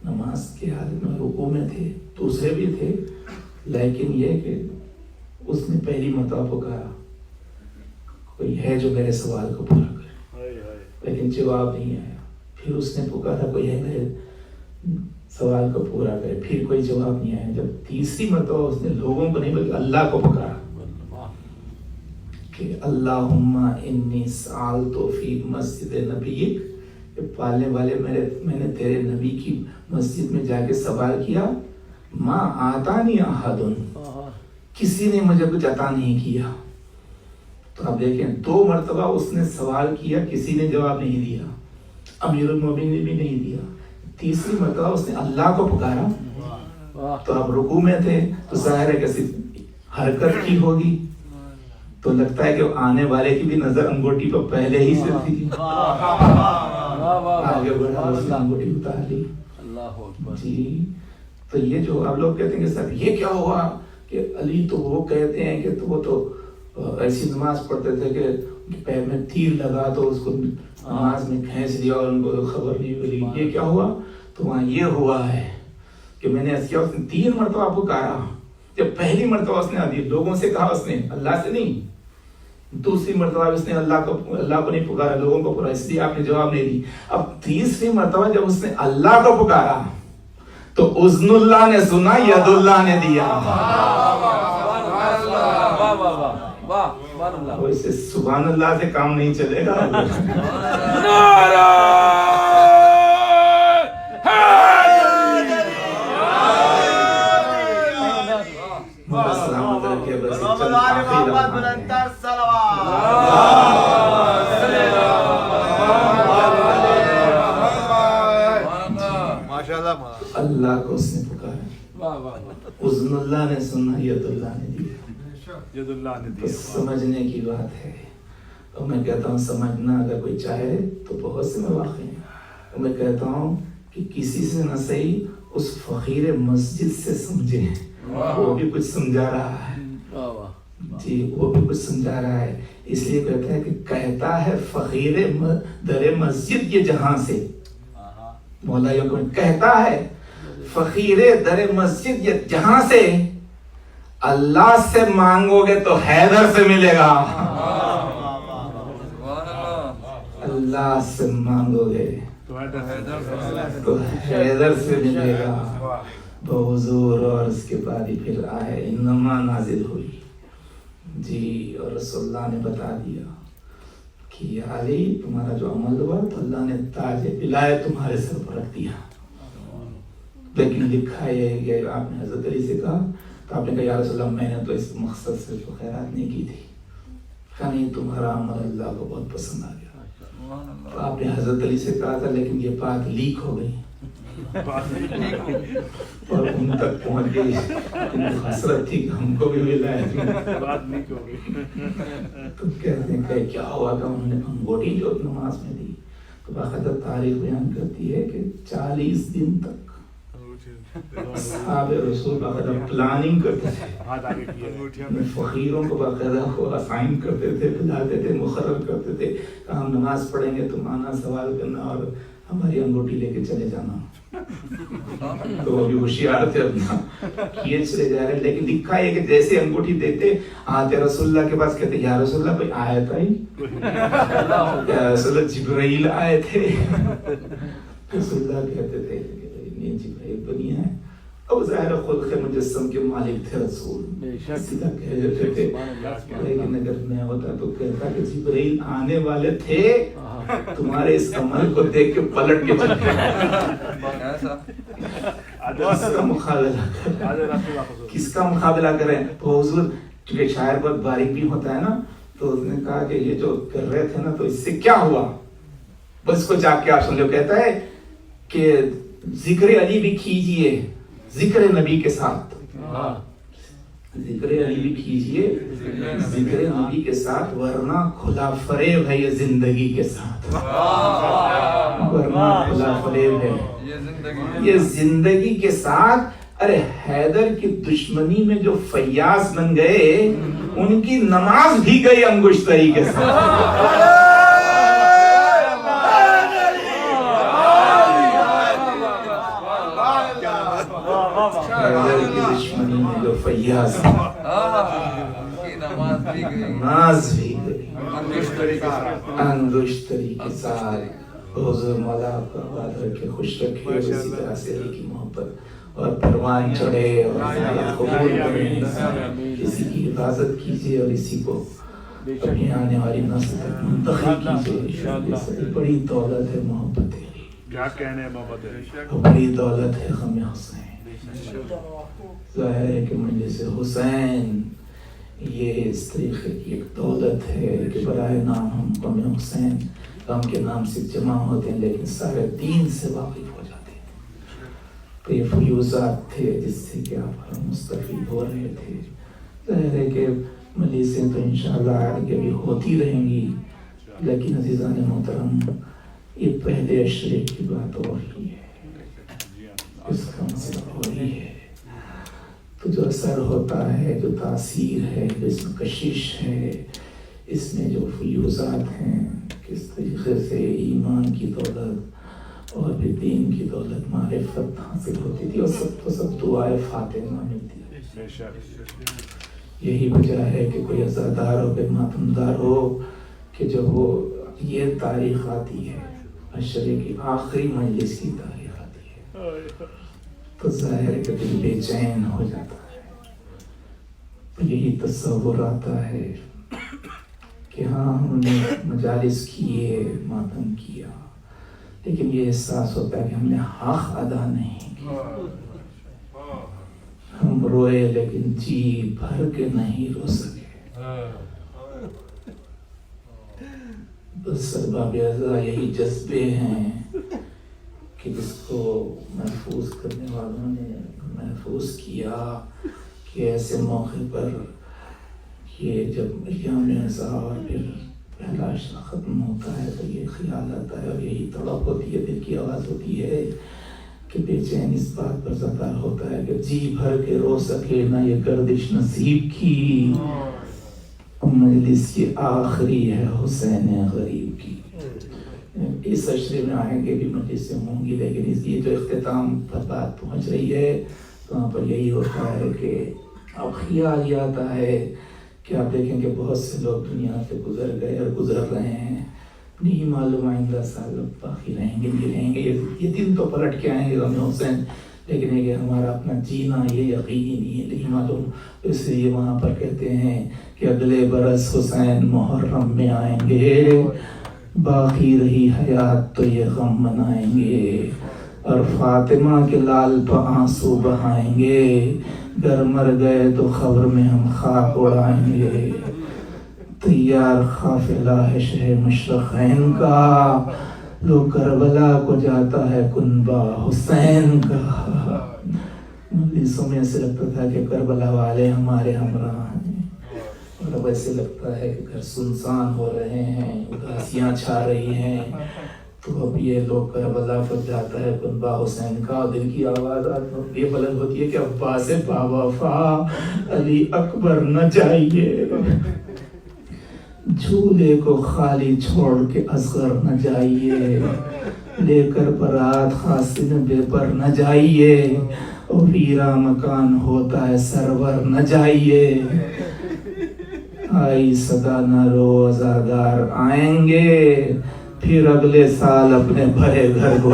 نماز کی حالت میں رکوع میں تھے، دوسرے بھی تھے، لیکن یہ کہ اس نے پہلی مرتبہ پکارا کوئی ہے جو میرے سوال کو پورا کرے، لیکن جواب نہیں آیا. پھر اس نے پکارا کوئی ہے میرے سوال کو پورا کرے، پھر کوئی جواب نہیں آیا. جب تیسری مرتبہ اس نے لوگوں کو نہیں بلکہ اللہ کو پکارا کہ اللہم انی سألت فی مسجد نبیک، کہ پالنے والے میں نے تیرے نبی کی مسجد میں جا کے سوال کیا، ما آتانی احد، کسی نے مجھے کچھ عطا نہیں کیا. تو آپ دیکھیں 2 مرتبہ اس نے سوال کیا، کسی نے جواب نہیں دیا، امیر المومنین نے بھی نہیں دیا. تیسری مرتبہ اس نے اللہ کو پکارا. تو آپ رکوع میں تھے تو ظاہر ہے کہ حرکت کی ہوگی، تو لگتا ہے کہ آنے والے کی بھی نظر انگوٹھی پر پہلے ہی سے تھی، آگے بڑھا اس نے انگوٹھی اتار لی. جی تو یہ جو آپ لوگ کہتے ہیں کہ سر یہ کیا ہوا کہ علی تو وہ کہتے ہیں کہ وہ تو ایسی نماز پڑھتے تھے کہ ان کے پیر میں تیر لگا تو اس کو نماز میں کھینچ دیا اور ان کو خبر نہیں ملی. یہ کیا ہوا؟ تو وہاں یہ ہوا ہے کہ میں نے ایسا کیا، اس نے 3 مرتبہ آپ کو کہا. جب پہلی مرتبہ اس نے لوگوں سے کہا، اس نے اللہ سے نہیں. دوسری مرتبہ اس نے اللہ کو نہیں پکارا، لوگوں کو پکارا، اس لیے آپ نے جواب نہیں دی. اب تیسری مرتبہ جب اس نے اللہ کو پکارا تو اذن اللہ نے سنا، ید اللہ نے دیا. ویسے سبحان اللہ سے کام نہیں چلے گا. اللہ کو اس نے پکارا، اذن اللہ نے سنا، ید اللہ نے دیا. تو سمجھنے کی بات ہے. اور میں کہتا ہوں سمجھنا اگر کوئی چاہے تو بہت سے مواقع ہیں. اور میں کہتا ہوں کہ کسی سے نہ صحیح اس فقیر مسجد سے سمجھیں، وہ بھی کچھ سمجھا رہا ہے. جی وہ بھی کچھ سمجھا رہا ہے. اس لیے کہتا ہے کہ کہتا ہے فقیر در مسجد یہ جہاں سے، مولا یہ کہتا ہے فقیر در مسجد یہ جہاں سے، اللہ سے مانگو گے تو حیدر سے ملے گا. اللہ سے مانگو گے تو حیدر سے ملے گا. بحضور اور اس کے بعد ہی پھر آئے انما نازل ہوئی. جی اور رسول اللہ نے بتا دیا کہ یا علی تمہارا جو عمل ہوا تو اللہ نے تاج ولایت تمہارے سر پر رکھ دیا. لیکن لکھا یہ کہ آپ نے حضرت علی سے کہا تو آپ نے کہا یا رسول اللہ میں نے تو اس مقصد سے تو خیرات نہیں کی تھی. کہا نہیں تمہارا عمل اللہ کو بہت پسند آ گیا. تو آپ نے حضرت علی سے کہا تھا لیکن یہ بات لیک ہو گئی اور ان تک پہنچ گئی. حسرت تھی کہ ہم کو بھی ملا ہے. تو کہتے ہیں کہ کیا ہوا کہ انہوں نے انگوٹھی جو نماز میں دی تو باقاعدہ تاریخ بیان کرتی ہے کہ 40 دن تک اصحاب رسول باقاعدہ پلاننگ کرتے تھے، فقیروں کو باقاعدہ کو اسائن کرتے تھے، بلاتے تھے، مقرر کرتے تھے کہ ہم نماز پڑھیں گے تم آنا سوال کرنا اور ہماری انگوٹھی لے کے چلے جانا. تو وہ بھی ہوشیار تھے اپنا کیے چلے جا رہے. لیکن لکھا ہے کہ جیسے انگوٹھی دیتے آتے رسول اللہ کے پاس کہتے یا رسول اللہ کوئی آیا تھا ہی، یا رسول اللہ جبرائیل آئے تھے. رسول اللہ کہتے تھے نہیں جبرائیل تو نہیں ہے. اب ظاہر خلق مجسم کے مالک تھے رسول، سیدھا کہہ دیتے تھے. لیکن اگر میں ہوتا تو کہتا کہ جبرائیل آنے والے تھے، تمہارے اس عمل کو دیکھ کے پلٹ کے چلے کس کا مقابلہ کریں. تو حضور چونکہ شاعر بہت باریک بھی ہوتا ہے نا، تو اس نے کہا کہ یہ جو کر رہے تھے نا تو اس سے کیا ہوا، بس کو جا کے آپ سن لو. کہتا ہے کہ ذکر علی بھی کیجئے ذکر نبی کے ساتھ. ذکر علی بھی کیجئے ذکر نبی کے ساتھ، ورنہ کھلا فریب ہے یہ زندگی کے ساتھ، ورنہ کھلا فریب ہے یہ زندگی کے ساتھ۔ ارے حیدر کی دشمنی میں جو فیاض بن گئے ان کی نماز بھی گئی انگشتری کے ساتھ۔ حیدر کی دشمنی میں جو فیاض نماز بھی گئی انگشتری کے ساتھ۔ حضور مولا کا وعدہ رکھے، خوش رکھے، اسی طرح سے علی کی محبت اور پروان چڑھے اور قبول کریں، اسی کی حفاظت کیجئے اور اسی کو اپنی آنے والی نسل تک منتقل کیجئے۔ یہ بڑی دولت ہے محبت علی، کیا کہنے محبت ہے، بڑی دولت ہے غم حسین۔ ظاہر ہے کہ مجلس حسین یہ اس طریقے کی ایک دولت ہے کہ برائے نام ہم غم حسین غم کے نام سے جمع ہوتے ہیں، لیکن سارے دین سے واقف ہو جاتے ہیں۔ تو یہ فیوزات تھے جس سے کہ آپ مستفید ہو رہے تھے۔ ظاہر ہے کہ مجلسیں تو انشاءاللہ آگے بھی ہوتی رہیں گی، لیکن عزیزان محترم یہ پہلے عشرے کی بات ہو رہی ہے، اس کا مسئلہ ہو رہی ہے۔ تو جو اثر ہوتا ہے، جو تاثیر ہے، جو اس میں کشش ہے، اس میں جو فیوزات ہیں، کس طریقے سے ایمان کی دولت اور بھی دین کی دولت معرفت حاصل ہوتی تھی، اور سب کو سب دعائے فاطمہ ملتی ہے۔ یہی وجہ ہے کہ کوئی عزادار ہو، کوئی ماتمدار ہو، کہ جب وہ یہ تاریخ آتی ہے، عشرے کی آخری مجلس کی تاریخ آتی ہے، تو ظاہر ہے کہ دل بے چین ہو جاتا ہے۔ تو یہی تصور آتا ہے کہ ہاں ہم نے مجالس کیے، ماتم کیا، لیکن یہ احساس ہوتا ہے کہ ہم نے حق ادا نہیں کیا۔ ہم روئے لیکن جی بھر کے نہیں رو سکے۔ بس ارباب اعضاء یہی جذبے ہیں کہ جس کو محفوظ کرنے والوں نے محفوظ کیا، کہ ایسے موقع پر یہ جب ایام اعضاء اور پھر پہلا عشرہ ختم ہوتا ہے تو یہ خیال آتا ہے، اور یہی تڑپ ہوتی ہے، دل کی آواز ہوتی ہے کہ بے چین اس بات پر زدہ ہوتا ہے کہ جی بھر کے رو سکے نہ یہ گردش نصیب کی، مجلس کی آخری ہے حسین غریب کی۔ اس عشرے میں آئیں گے بھی مجلسیں ہوں گی، لیکن اس لیے جو اختتام پر بات پہنچ رہی ہے تو وہاں پر یہی ہوتا ہے کہ اب خیال یہ آتا ہے کہ آپ دیکھیں کہ بہت سے لوگ دنیا سے گزر گئے اور گزر رہے ہیں، نہیں معلوم آئندہ سال باقی رہیں گے نہیں رہیں گے، یہ دن تو پلٹ کے آئیں گے غم حسین، لیکن یہ کہ ہمارا اپنا جینا یہ یقینی نہیں ہے، نہیں معلوم۔ اس لیے وہاں پر کہتے ہیں کہ اگلے برس حسین محرم میں آئیں گے، باقی رہی حیات تو یہ غم منائیں گے، اور فاطمہ کے لال پہ آنسو بہائیں گے، گر مر گئے تو خبر میں ہم خاک اڑائیں گے۔ تیار قافلہ ہے شہر مشرقین کا، لو کربلا کو جاتا ہے کنبہ حسین کا۔ مجلسوں میں ایسے لگتا تھا کہ کربلا والے ہمارے ہمراہ ہیں، اور اب ایسے لگتا ہے کہ گھر سنسان ہو رہے ہیں، اداسیاں چھا رہی ہیں، تو اب یہ لوگ کربلا کو جاتا ہے کنبہ حسین کا، اور دل کی آواز یہ بلند ہوتی ہے کہ عباس با وفا علی اکبر نہ جائیے، جھولے کو خالی چھوڑ کے اصغر نہ جائیے، لے کر برات خاصن بے پر نہ جائیے، اور ویرا مکان ہوتا ہے سرور نہ جائیے، آئی صدا نہ رو عزادار آئیں گے، پھر اگلے سال اپنے بھرے گھر کو،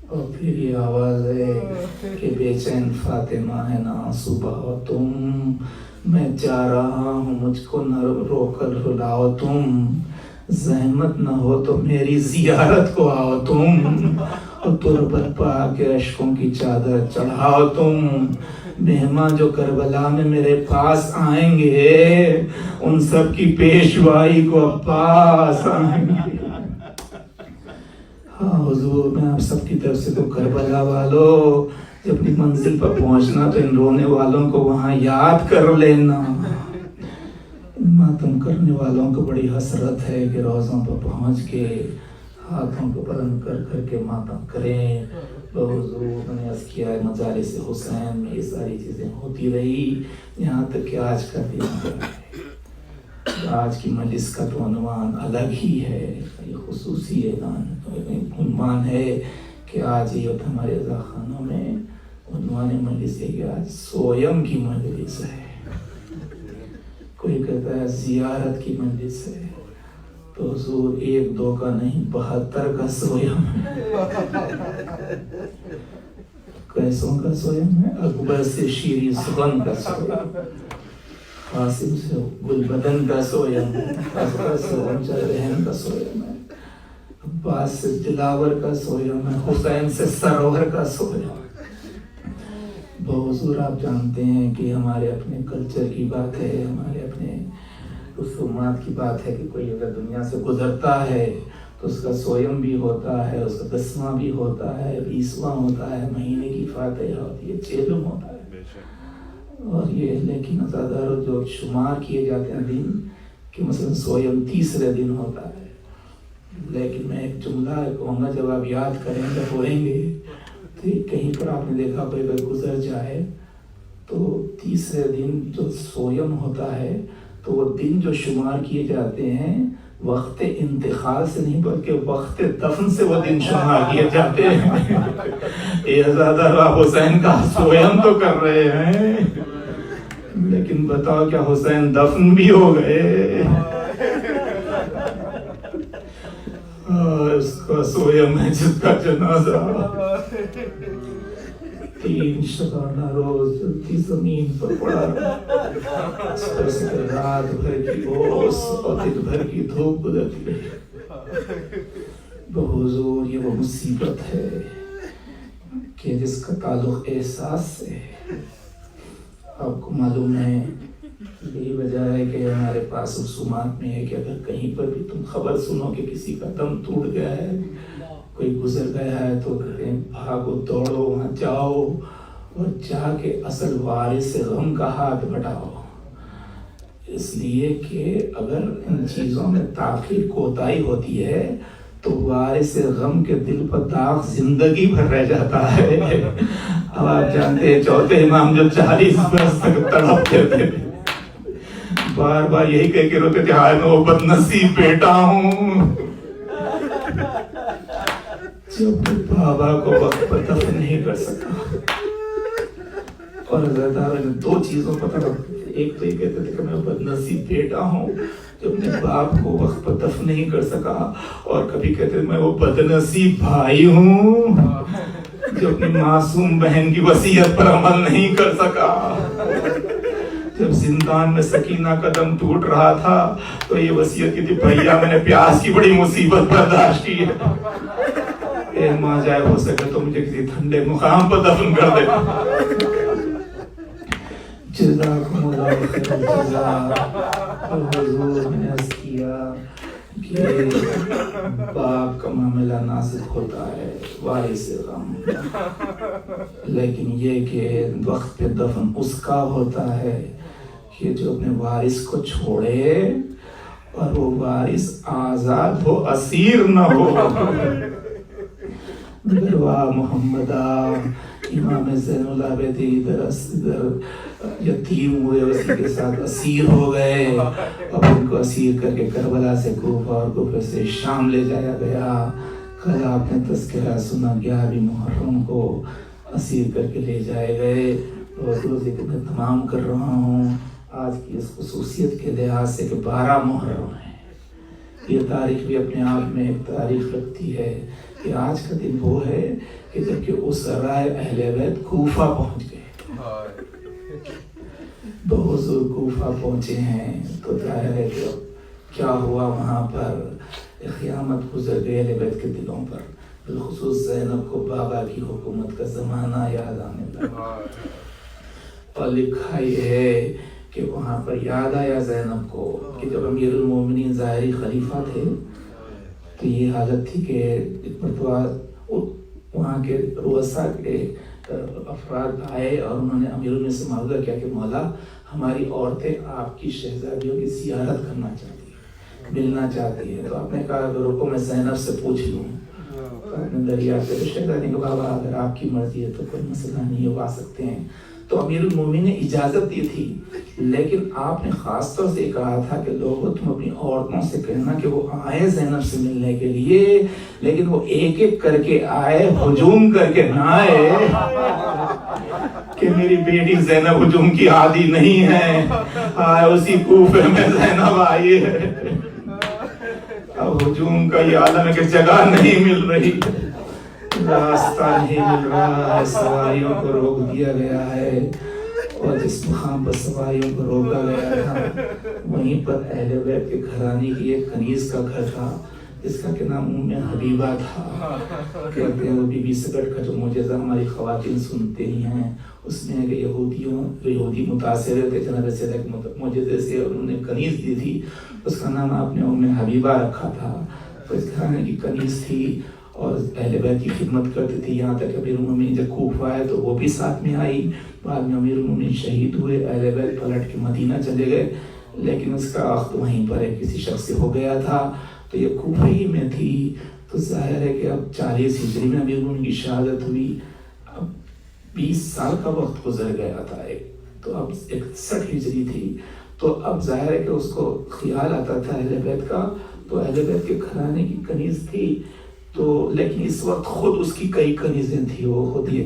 اور پھر یہ آواز ہے کہ بے چین فاطمہ ہے نہ آنسو بہاؤ تم، میں جا رہا ہوں مجھ کو نہ رو کر رلاؤ تم، زحمت نہ ہو تو میری زیارت کو آؤ تم، اور تربت پا کے اشکوں کی چادر چڑھاؤ تم، مہمان جو کربلا میں میرے پاس آئیں گے ان سب کی پیشوائی کو عباس آئیں گے۔ ہاں حضور میں آپ سب کی طرف سے تو کربلا والو جب اپنی منزل پر پہنچنا تو ان رونے والوں کو وہاں یاد کر لینا. ماتم کرنے والوں کو بڑی حسرت ہے کہ روزوں پر پہنچ کے ہاتھوں کو بلند کر کر کے ماتم کریں. بحضور نے عرض کیا ہے مجالس حسین میں یہ ساری چیزیں ہوتی رہی یہاں تک کہ آج کا دن ہے. آج کی مجلس کا تو عنوان الگ ہی ہے. یہ خصوصی عنوان ہے کہ آج یہ ہمارے رضا خانوں میں عنوان مجلس ہے کہ آج سویم کی مجلس ہے. کوئی کہتا ہے زیارت کی مجلس ہے. تو حضور 1-2 کا نہیں 72 کا سویم ہے. کیسوں کا سویم ہے؟ اکبر سے شیری سخن کا سویم، قاسم سے گل بدن کا سویم ہے، اصغر سے غنچہ رحم کا سویم ہے، عباس سے دلاور کا سویم ہے، حسین سے سرور کا سویم ہے. حضور آپ جانتے ہیں کہ ہمارے اپنے کلچر کی بات ہے، ہمارے اپنے رسومات کی بات ہے کہ کوئی اگر دنیا سے گزرتا ہے تو اس کا سویم بھی ہوتا ہے، اس کا 10واں بھی ہوتا ہے، 20واں ہوتا ہے، مہینے کی فاتحہ ہوتی ہے، چیلم ہوتا ہے. اور یہ لیکن ازاداروں جو شمار کیے جاتے ہیں دن کہ مثلا سویم 30 دن ہوتا ہے. لیکن میں ایک جملہ کہوں گا جب آپ یاد کریں گے پڑھیں گے تو کہیں پر آپ نے دیکھا کوئی اگر گزر جائے تو 30 دن جو سویم ہوتا ہے تو وہ دن جو شمار کیے جاتے ہیں وقت انتقال سے نہیں بلکہ وقت دفن سے وہ دن شمار کیے جاتے ہیں. اے عزادارو حسین کا سویم تو کر رہے ہیں لیکن بتاؤ کیا حسین دفن بھی ہو گئے؟ اس کا سویم ہے جس کا جنازہ 3 شبانہ روز جلتی زمین پر پڑا رات بھر کی اوس اور دن بھر کی دھوپ گزرتی رہی. بحضور یہ وہ مصیبت ہے کہ جس کا تعلق احساس سے ہے. آپ کو معلوم ہے یہی وجہ ہے کہ ہمارے پاس رسومات میں ہے کہ اگر کہیں پر بھی تم خبر سنو کہ کسی کا دم ٹوٹ گیا ہے، کوئی گزر گیا ہے تو کہتے ہیں بھاگو دوڑو وہاں جاؤ اور جا کے اصل وارث غم کا ہاتھ بٹاؤ. اس لیے کہ اگر ان چیزوں میں تاخیر کوتاہی ہوتی ہے تو وارث غم کے دل پر داغ زندگی بھر رہ جاتا ہے. اب آپ جانتے ہیں چوتھے امام جو 40 برس تک تڑپتے تھے بار بار یہی کہہ کے روتے تھے ہائے میں وہ بد نصیب بیٹا ہوں جو اپنے بابا کو وقت پر دفن نہیں کر سکا. اور زیادہ 2 چیزوں پر ایک تو یہ کہتے تھے کہ میں بد نصیب بیٹا ہوں جو اپنے باپ کو وقت پر دفن نہیں کر سکا، اور کبھی کہتے تھے میں وہ بد نصیب بھائی ہوں جو اپنی معصوم بہن کی وصیت پر عمل نہیں کر سکا. جب زندان میں سکینہ کا دم ٹوٹ رہا تھا تو یہ وصیت کی تھی بھیا میں نے پیاس کی بڑی مصیبت برداشت کی ہے، اے ماں جائے ہو سکے تو مجھے کسی ٹھنڈے مقام پر دفن کر دے. جزاکم اللہ خیر الجزا. حضور نے عرض کیا کہ باپ کا معاملہ نازک ہوتا ہے وارث غم، لیکن یہ کہ وقت پہ دفن اس کا ہوتا ہے کہ جو اپنے وارث کو چھوڑے اور وہ وارث آزاد ہو اسیر نہ ہو. دروا محمدہ امام زین العابدین ادھر یتیم ہوئے اسی کے ساتھ اسیر ہو گئے، اب ان کو اسیر کر کے کربلا سے کوفہ اور کوفہ سے شام لے جایا گیا. کل آپ نے تذکرہ سنا 11 محرم کو اسیر کر کے لے جائے گئے. اور ذکر میں تمام کر رہا ہوں آج کی اس خصوصیت کے لحاظ سے کہ 12 محرم ہے. یہ تاریخ بھی اپنے آپ میں ایک تاریخ رکھتی ہے کہ آج کا دن وہ ہے کہ جب کہ اس رائے اہل بیت کوفہ پہنچ گئے. بحضور کوفہ پہنچے ہیں تو ظاہر ہے کہ کیا ہوا وہاں پر قیامت گزر گئے اہل بیت کے دلوں پر. بالخصوص زینب کو بابا کی حکومت کا زمانہ یاد آنے لگا اور لکھا یہ ہے کہ وہاں پر یاد آیا زینب کو کہ جب امیر المومنین ظاہری خلیفہ تھے تو یہ حالت تھی کہ ایک مرتبہ وہاں کے رؤسا کے افراد آئے اور انہوں نے امیر المومنین سے معاوضہ کیا کہ مولا ہماری عورتیں آپ کی شہزادیوں کی زیارت کرنا چاہتی ہیں، ملنا چاہتی ہیں. تو آپ نے کہا کہ رکو میں زینب سے پوچھ لوں. تو آپ نے دریا سے شہزادی کو بابا اگر آپ کی مرضی ہے تو کوئی مسئلہ نہیں ہو، آ سکتے ہیں. تو امیر المومنین نے اجازت دی تھی، لیکن آپ نے خاص طور سے کہا تھا کہ لوگوں تم اپنی عورتوں سے کہنا کہ وہ آئے زینب سے ملنے کے لیے، لیکن وہ ایک ایک کر کے آئے، ہجوم کر کے نہ آئے کہ میری بیٹی زینب ہجوم کی عادی نہیں ہے، آئے اسی کوفے میں زینب آئی ہے. اب ہجوم کا یہ عالم ہے کہ جگہ نہیں مل رہی، راستہ نہیں مل رہا ہے، سواریوں کو روک دیا گیا ہے. اور جس مقام پر سواریوں کو روکا گیا تھا وہیں پر اہل بیت کے گھرانے کی ایک کنیز کا گھر تھا جس کا کہ نام ام حبیبہ تھا. کہتے ہیں وہ بی بی سگٹ کا جو معجزہ ہماری خواتین سنتے ہی ہیں، اس میں ہے کہ یہودی متاثر تھے جناب سیدہ کے معجزے سے، اور انہوں نے کنیز دی تھی، اس کا نام آپ نے ام حبیبہ رکھا تھا. تو اس گھرانے کی کنیز تھی اور اہل بیت کی خدمت کرتی تھی. یہاں تک امیر المومنین جب کوفہ آئے تو وہ بھی ساتھ میں آئی. بعد میں امیر المومنین شہید ہوئے، اہل بیت پلٹ کے مدینہ چلے گئے، لیکن اس کا عقد وہیں پر کسی شخص سے ہو گیا تھا. تو یہ کوفہ ہی میں تھی. تو ظاہر ہے کہ اب 40 ہجری میں امیر المومنین کی شہادت ہوئی، اب 20 سال کا وقت گزر گیا تھا. تو اب 61 ہجری تھی. تو اب ظاہر ہے کہ اس کو خیال آتا تھا اہل بیت کا. تو اہل بیت کے گھرانے کی کنیز تھی، تو لیکن اس وقت خود اس کی کئی کنیزیں تھیں، وہ خود ہی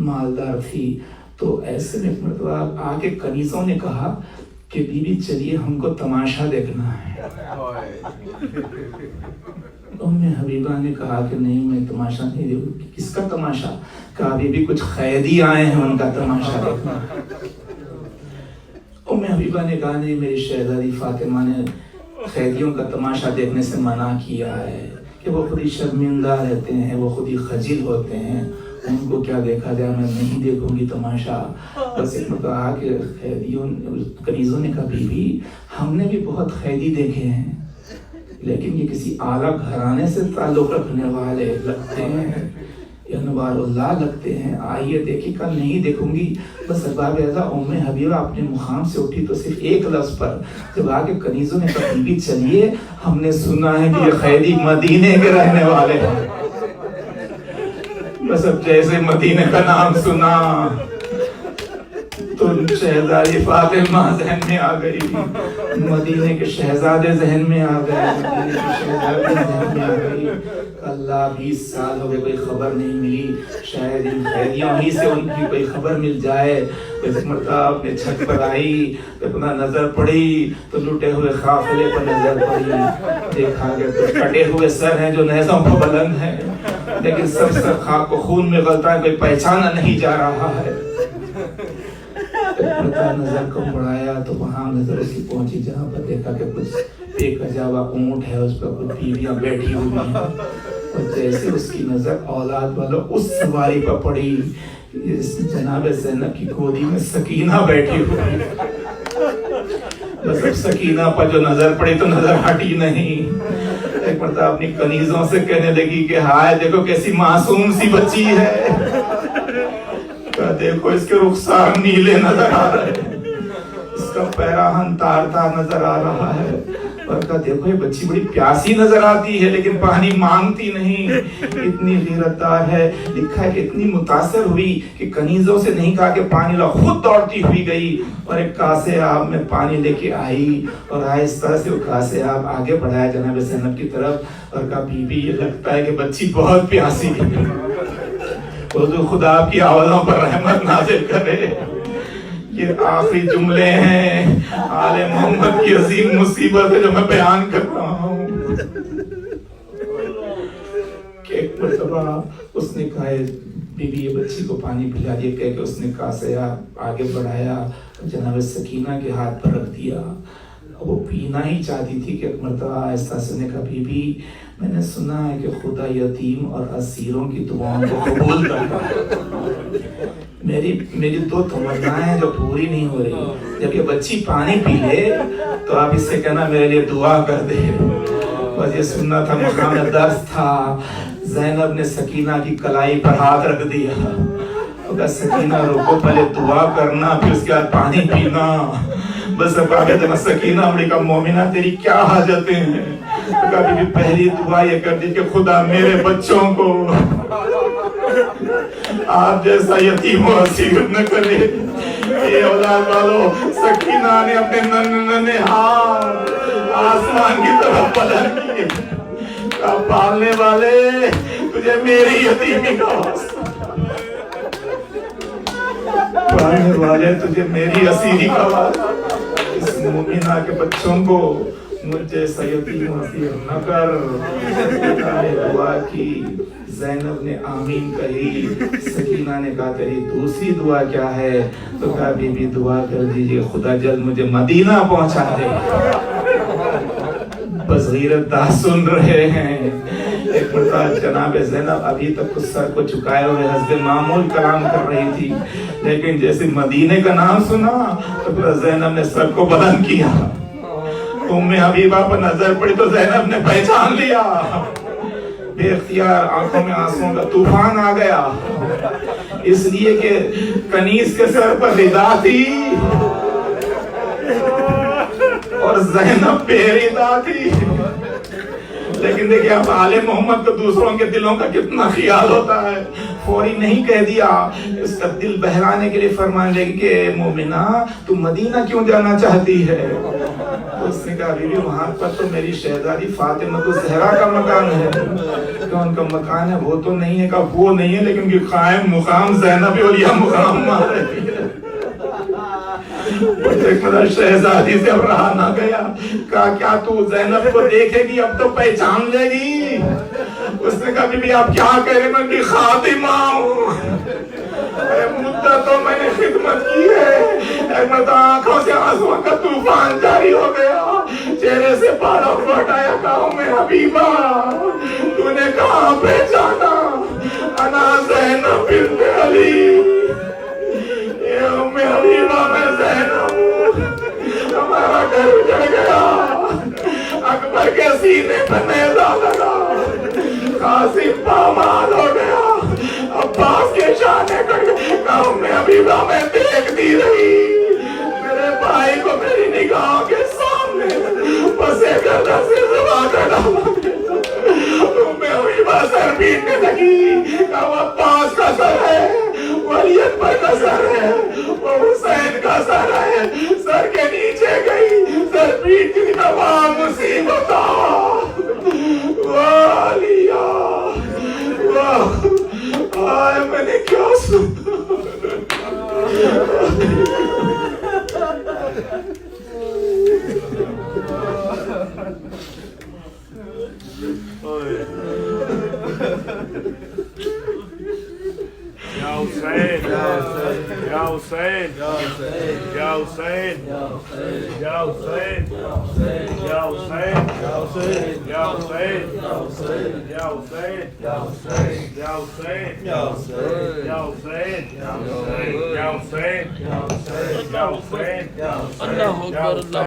مالدار تھی. تو ایسے میں مرتبہ آگے کنیزوں نے کہا کہ بی بی چلیے ہم کو تماشا دیکھنا ہے. ام حبیبہ نے کہا کہ نہیں میں تماشا نہیں دیکھوں. کس کا تماشا؟ کہا بی بی کچھ قیدی آئے ہیں ان کا تماشا دیکھنا. ام حبیبہ نے کہا نہیں میری شہزادی فاطمہ نے قیدیوں کا تماشا دیکھنے سے منع کیا ہے کہ وہ خود ہی شرمندہ رہتے ہیں، وہ خود ہی خجل ہوتے ہیں، ان کو کیا دیکھا جائے، میں نہیں دیکھوں گی تماشا. بس ایک نے کہا کہ کنیزوں نے کہا بی بی ہم نے بھی بہت قیدی دیکھے ہیں، لیکن یہ کسی اعلیٰ گھرانے سے تعلق رکھنے والے لگتے ہیں، انوار اللہ لگتے ہیں. آئیے دیکھیے. کل نہیں دیکھوں گی. بس ارباب اعضاء ام حبیبہ اپنے مقام سے اٹھی تو صرف ایک لفظ پر جب آگے کنیزوں نے کہا بی بی چلیے ہم نے سنا ہے کہ یہ قیدی مدینے کے رہنے والے ہیں. بس اب جیسے مدینے کا نام سنا تو شہزادی فاطمہ ذہن میں آ گئی، مدینے کے شہزادے ذہن میں آ گئے، مدینے کے شہزادے ذہن میں آ گئی. اللہ 20 سال ہو گئے کوئی خبر نہیں ملی، شاید ان قیدیوں ہی سے ان کی کوئی خبر مل جائے. اس مرتبہ اپنے چھت پر آئی، اپنا نظر پڑی تو لٹے ہوئے قافلے پر نظر پڑی. دیکھا کہ کچھ کٹے ہوئے سر ہیں جو نیزوں کو بلند ہیں، لیکن سب سر خاک و خون میں غلطہ ہے، کوئی پہچانا نہیں جا رہا ہے. نظر کو بڑھایا تو وہاں نظر اس کی پہنچی جہاں پر دیکھا کہ کچھ بے کجاوا اونٹ ہے، اس پر کچھ بیویاں بیٹھی ہوئی ہیں. اور جیسے اس کی نظر اولاد والوں اس سواری پر پڑی جناب زینب کی گودی میں سکینہ بیٹھی ہوئی. بس اب سکینہ پر جو نظر پڑی تو نظر ہٹی نہیں. ایک مرتبہ اپنی کنیزوں سے کہنے لگی کہ ہائے دیکھو کیسی معصوم سی بچی ہے، دیکھو اس کے رخسار نیلے نظر آ رہے ہیں، اس کا پیراہن تار تار نظر آ رہا ہے. اور کہا دیکھو یہ بچی بڑی پیاسی نظر آتی ہے لیکن پانی مانگتی نہیں، اتنی غیرتدار ہے. لکھا ہے کہ اتنی متاثر ہوئی کہ کنیزوں سے نہیں کہا کہ پانی لا، خود دوڑتی ہوئی گئی اور ایک کاسے آب میں پانی لے کے آئی اور آہستہ سے وہ کاسے آب آگے بڑھایا جناب زینب کی طرف اور کہا بی بی یہ لگتا ہے کہ بچی بہت پیاسی ہے، حضور خدا آپ کی آوازوں پر رحمت نازل کرے. یہ آخری جملے ہیں آل محمد کی عظیم مصیبت ہے جو میں بیان کر رہا ہوں. کہ ایک مرتبہ اس نے کہا بی بی یہ بچی کو پانی پلا دیا، کہہ کہ اس نے کاسیا آگے بڑھایا جناب سکینہ کے ہاتھ پر رکھ دیا. وہ پینا ہی چاہتی تھی کہ ایک مرتبہ آہستہ سے نے کہا بی بی میں نے سنا ہے کہ خدا یتیم اور اسیروں کی دعاؤں کو قبول کرتا ہے، میری 2 تمنائیں جو پوری نہیں ہو رہی. جب یہ بچی پانی پی لے تو آپ اس سے کہنا میرے لیے دعا کر دے. بس یہ سننا تھا، مقام درس تھا. زینب نے سکینہ کی کلائی پر ہاتھ رکھ دیا. خدا سکینہ روکو، پہلے دعا کرنا پھر اس کے بعد پانی پینا. بس اب آگے جنا سکینہ امڑی کا مومنہ تیری کیا حاجتیں ہیں. کبھی بھی پہلی دعا یہ کر دی کہ خدا میرے بچوں کو آپ جیسا یتیم و اسیر نہ کرے. یہ اولاد والو سکینہ نے اپنے ننھے ہاتھ آسمان کی طرف بلند کیے. پالنے والے تجھے میری یتیمی کا واسطہ، پالنے والے تجھے میری اسیری کا واسطہ، اس مومنہ کے بچوں کو مجھے یتیم اسیر نہ کر. نے دعا کی، زینب نے آمین کہی. سکینہ نے کہا تیری دوسری دعا کیا ہے؟ تو کہا بی بی دعا کر دیجئے خدا جلد مجھے مدینہ پہنچا دے. بس غیرت دا سن رہے ہیں. ایک مرتبہ جناب زینب ابھی تک کچھ سر کو چکائے ہوئے حسب معمول کلام کر رہی تھی، لیکن جیسے مدینے کا نام سنا تو پھر زینب نے سر کو بلند کیا. ام حبیبہ پر نظر پڑی تو زینب نے پہچان لیا. بے اختیار آنکھوں میں آنسوں کا طوفان آ گیا، اس لیے کہ کنیز کے سر پر ردا تھی اور زینب بے ردا تھی. لیکن دیکھیں اب آل محمد کو دوسروں کے دلوں کا کتنا خیال ہوتا ہے. فوری نہیں کہہ دیا، اس کا دل بہلانے کے لیے فرمان لے کہ مومنہ تو مدینہ کیوں جانا چاہتی ہے؟ اس نے کہا بیوی وہاں پر تو میری شہزادی فاطمہ الزہرا کا مکان ہے. کہ ان کا مکان ہے وہ تو نہیں ہے، کہ وہ نہیں ہے لیکن ان کی قائم مقام زینب اولیاء مقام مارے. شہزادی سے اب رہا نہ گیا، کہا کیا تو زینب کو دیکھے گی اب تو پہچان لے گی؟ اس نے کہا بی بی آپ کیا کہہ رہے ہیں، میں کی خادمہ ہوں، مدتوں میں نے خدمت کی ہے. آنکھوں سے آنسوں کا طوفان جاری ہو گیا، چہرے سے پارا پھٹ آیا. کہا میں حبیبہ تو نے کہاں پہچانا؟ انا زینب بنت علی. میں حبیبہ میں زینب ہوں. ہمارا گھر اجڑ گیا، اکبر کے سینے پہ نیزہ لگا، قاسم پامال ہو گیا، عباس کے شانے کٹ گئے. کہا میں حبیبہ میں دیکھتی رہی میرے بھائی کو میری نگاہوں کے سامنے پسے گردہ سے زبا کر ڈالا. میں حبیبہ سر پیٹنے لگی. کہا وہ عباس کا سر ہے، ولی اکبر کا سر ہے، وہ حسین کا سر ہے. سر کے نیچے گئی، سر پیٹ کی تمام مصیبت والیا. آئے میں نے کیا سنا. یا حسین یا حسین یا حسین یا حسین یا حسین یا حسین یا حسین یا حسین یا حسین یا حسین یا حسین یا حسین یا حسین یا حسین یا حسین یا حسین یا حسین. اللہ اکبر.